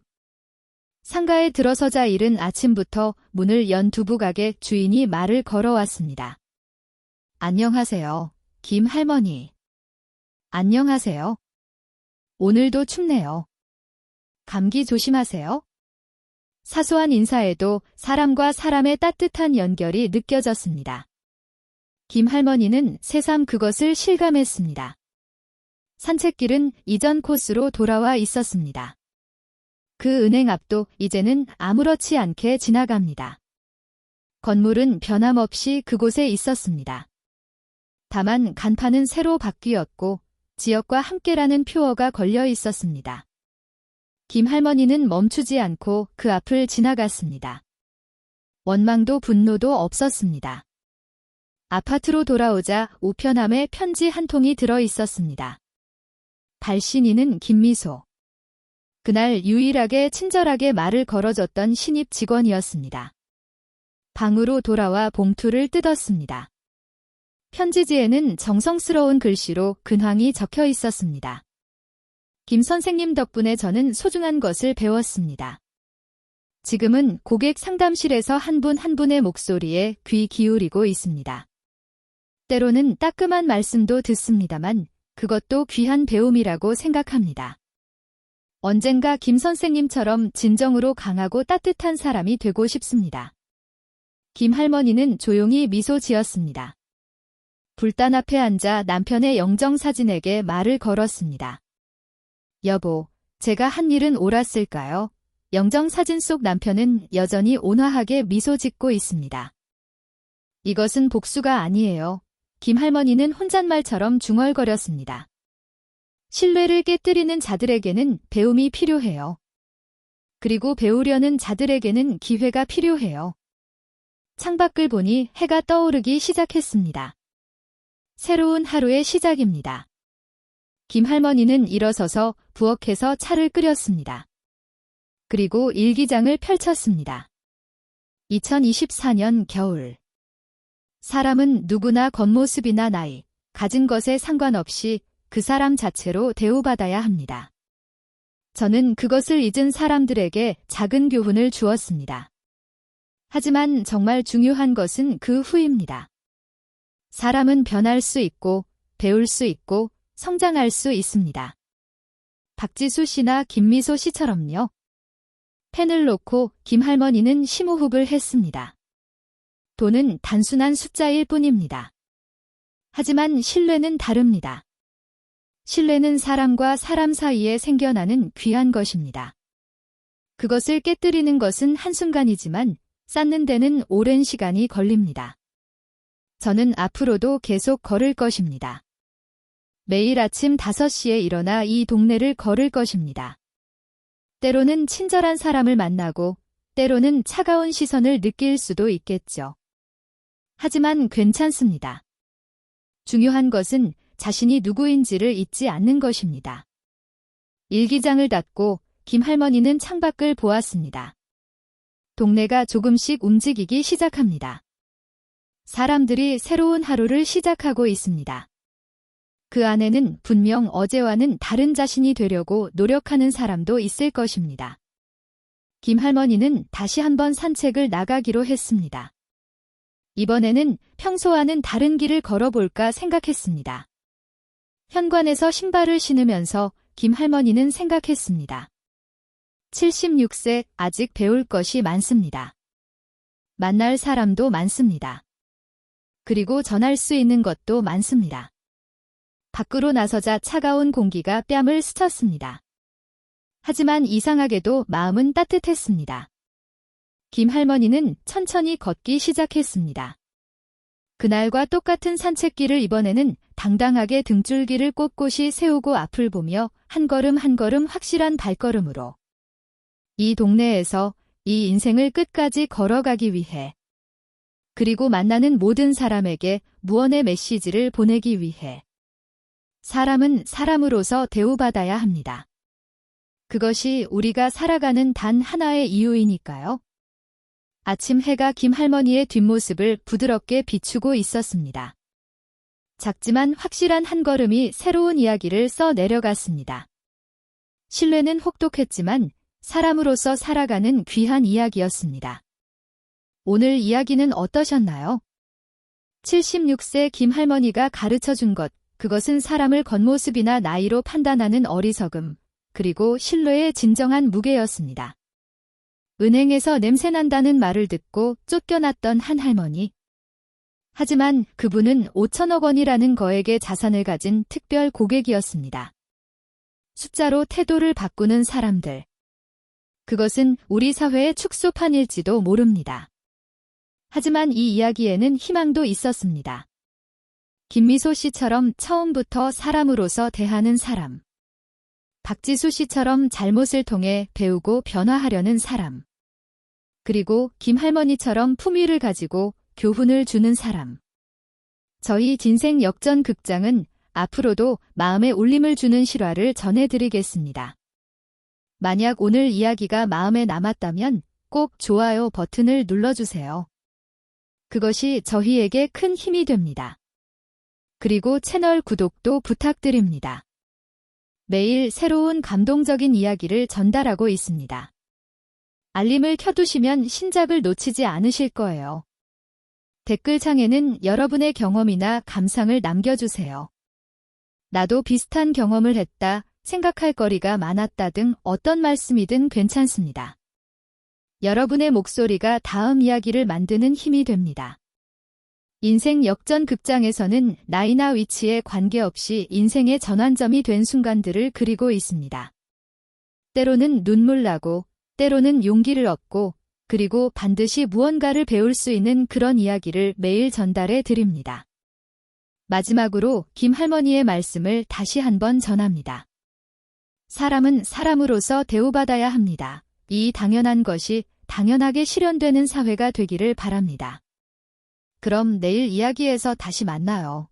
상가에 들어서자 이른 아침부터 문을 연 두부가게 주인이 말을 걸어왔습니다. 안녕하세요, 김할머니. 안녕하세요. 오늘도 춥네요. 감기 조심하세요. 사소한 인사에도 사람과 사람의 따뜻한 연결이 느껴졌습니다. 김할머니는 새삼 그것을 실감했습니다. 산책길은 이전 코스로 돌아와 있었습니다. 그 은행 앞도 이제는 아무렇지 않게 지나갑니다. 건물은 변함없이 그곳에 있었습니다. 다만 간판은 새로 바뀌었고 지역과 함께라는 표어가 걸려 있었습니다. 김할머니는 멈추지 않고 그 앞을 지나갔습니다. 원망도 분노도 없었습니다. 아파트로 돌아오자 우편함에 편지 한 통이 들어 있었습니다. 발신인은 김미소. 그날 유일하게 친절하게 말을 걸어줬던 신입 직원이었습니다. 방으로 돌아와 봉투를 뜯었습니다. 편지지에는 정성스러운 글씨로 근황이 적혀 있었습니다. 김 선생님 덕분에 저는 소중한 것을 배웠습니다. 지금은 고객 상담실에서 한 분 한 분의 목소리에 귀 기울이고 있습니다. 때로는 따끔한 말씀도 듣습니다만 그것도 귀한 배움이라고 생각합니다. 언젠가 김 선생님처럼 진정으로 강하고 따뜻한 사람이 되고 싶습니다. 김 할머니는 조용히 미소 지었습니다. 불단 앞에 앉아 남편의 영정사진에게 말을 걸었습니다. 여보, 제가 한 일은 옳았을까요? 영정사진 속 남편은 여전히 온화하게 미소 짓고 있습니다. 이것은 복수가 아니에요. 김 할머니는 혼잣말처럼 중얼거렸습니다. 신뢰를 깨뜨리는 자들에게는 배움이 필요해요. 그리고 배우려는 자들에게는 기회가 필요해요. 창밖을 보니 해가 떠오르기 시작했습니다. 새로운 하루의 시작입니다. 김 할머니는 일어서서 부엌에서 차를 끓였습니다. 그리고 일기장을 펼쳤습니다. 2024년 겨울. 사람은 누구나 겉모습이나 나이, 가진 것에 상관없이 그 사람 자체로 대우받아야 합니다. 저는 그것을 잊은 사람들에게 작은 교훈을 주었습니다. 하지만 정말 중요한 것은 그 후입니다. 사람은 변할 수 있고, 배울 수 있고, 성장할 수 있습니다. 박지수 씨나 김미소 씨처럼요. 펜을 놓고 김 할머니는 심호흡을 했습니다. 돈은 단순한 숫자일 뿐입니다. 하지만 신뢰는 다릅니다. 신뢰는 사람과 사람 사이에 생겨나는 귀한 것입니다. 그것을 깨뜨리는 것은 한순간이지만 쌓는 데는 오랜 시간이 걸립니다. 저는 앞으로도 계속 걸을 것입니다. 매일 아침 5시에 일어나 이 동네를 걸을 것입니다. 때로는 친절한 사람을 만나고 때로는 차가운 시선을 느낄 수도 있겠죠. 하지만 괜찮습니다. 중요한 것은 자신이 누구인지를 잊지 않는 것입니다. 일기장을 닫고 김 할머니는 창밖을 보았습니다. 동네가 조금씩 움직이기 시작합니다. 사람들이 새로운 하루를 시작하고 있습니다. 그 안에는 분명 어제와는 다른 자신이 되려고 노력하는 사람도 있을 것입니다. 김 할머니는 다시 한번 산책을 나가기로 했습니다. 이번에는 평소와는 다른 길을 걸어볼까 생각했습니다. 현관에서 신발을 신으면서 김 할머니는 생각했습니다. 76세, 아직 배울 것이 많습니다. 만날 사람도 많습니다. 그리고 전할 수 있는 것도 많습니다. 밖으로 나서자 차가운 공기가 뺨을 스쳤습니다. 하지만 이상하게도 마음은 따뜻했습니다. 김 할머니는 천천히 걷기 시작했습니다. 그날과 똑같은 산책길을 이번에는 당당하게 등줄기를 꼿꼿이 세우고 앞을 보며 한 걸음 한 걸음 확실한 발걸음으로 이 동네에서 이 인생을 끝까지 걸어가기 위해 그리고 만나는 모든 사람에게 무언의 메시지를 보내기 위해 사람은 사람으로서 대우받아야 합니다. 그것이 우리가 살아가는 단 하나의 이유이니까요. 아침 해가 김할머니의 뒷모습을 부드럽게 비추고 있었습니다. 작지만 확실한 한 걸음이 새로운 이야기를 써 내려갔습니다. 신뢰는 혹독했지만 사람으로서 살아가는 귀한 이야기였습니다. 오늘 이야기는 어떠셨나요? 76세 김할머니가 가르쳐준 것, 그것은 사람을 겉모습이나 나이로 판단하는 어리석음, 그리고 신뢰의 진정한 무게였습니다. 은행에서 냄새난다는 말을 듣고 쫓겨났던 한 할머니. 하지만 그분은 5천억 원이라는 거액의 자산을 가진 특별 고객이었습니다. 숫자로 태도를 바꾸는 사람들. 그것은 우리 사회의 축소판일지도 모릅니다. 하지만 이 이야기에는 희망도 있었습니다. 김미소 씨처럼 처음부터 사람으로서 대하는 사람. 박지수 씨처럼 잘못을 통해 배우고 변화하려는 사람. 그리고 김할머니처럼 품위를 가지고 교훈을 주는 사람. 저희 진생 역전 극장은 앞으로도 마음에 울림을 주는 실화를 전해드리겠습니다. 만약 오늘 이야기가 마음에 남았다면 꼭 좋아요 버튼을 눌러주세요. 그것이 저희에게 큰 힘이 됩니다. 그리고 채널 구독도 부탁드립니다. 매일 새로운 감동적인 이야기를 전달하고 있습니다. 알림을 켜두시면 신작을 놓치지 않으실 거예요. 댓글창에는 여러분의 경험이나 감상을 남겨주세요. 나도 비슷한 경험을 했다, 생각할 거리가 많았다 등 어떤 말씀이든 괜찮습니다. 여러분의 목소리가 다음 이야기를 만드는 힘이 됩니다. 인생 역전 극장에서는 나이나 위치에 관계없이 인생의 전환점이 된 순간들을 그리고 있습니다. 때로는 눈물 나고, 때로는 용기를 얻고, 그리고 반드시 무언가를 배울 수 있는 그런 이야기를 매일 전달해 드립니다. 마지막으로 김할머니의 말씀을 다시 한번 전합니다. 사람은 사람으로서 대우받아야 합니다. 이 당연한 것이 당연하게 실현되는 사회가 되기를 바랍니다. 그럼 내일 이야기에서 다시 만나요.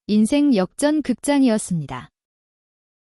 인생 역전 극장이었습니다.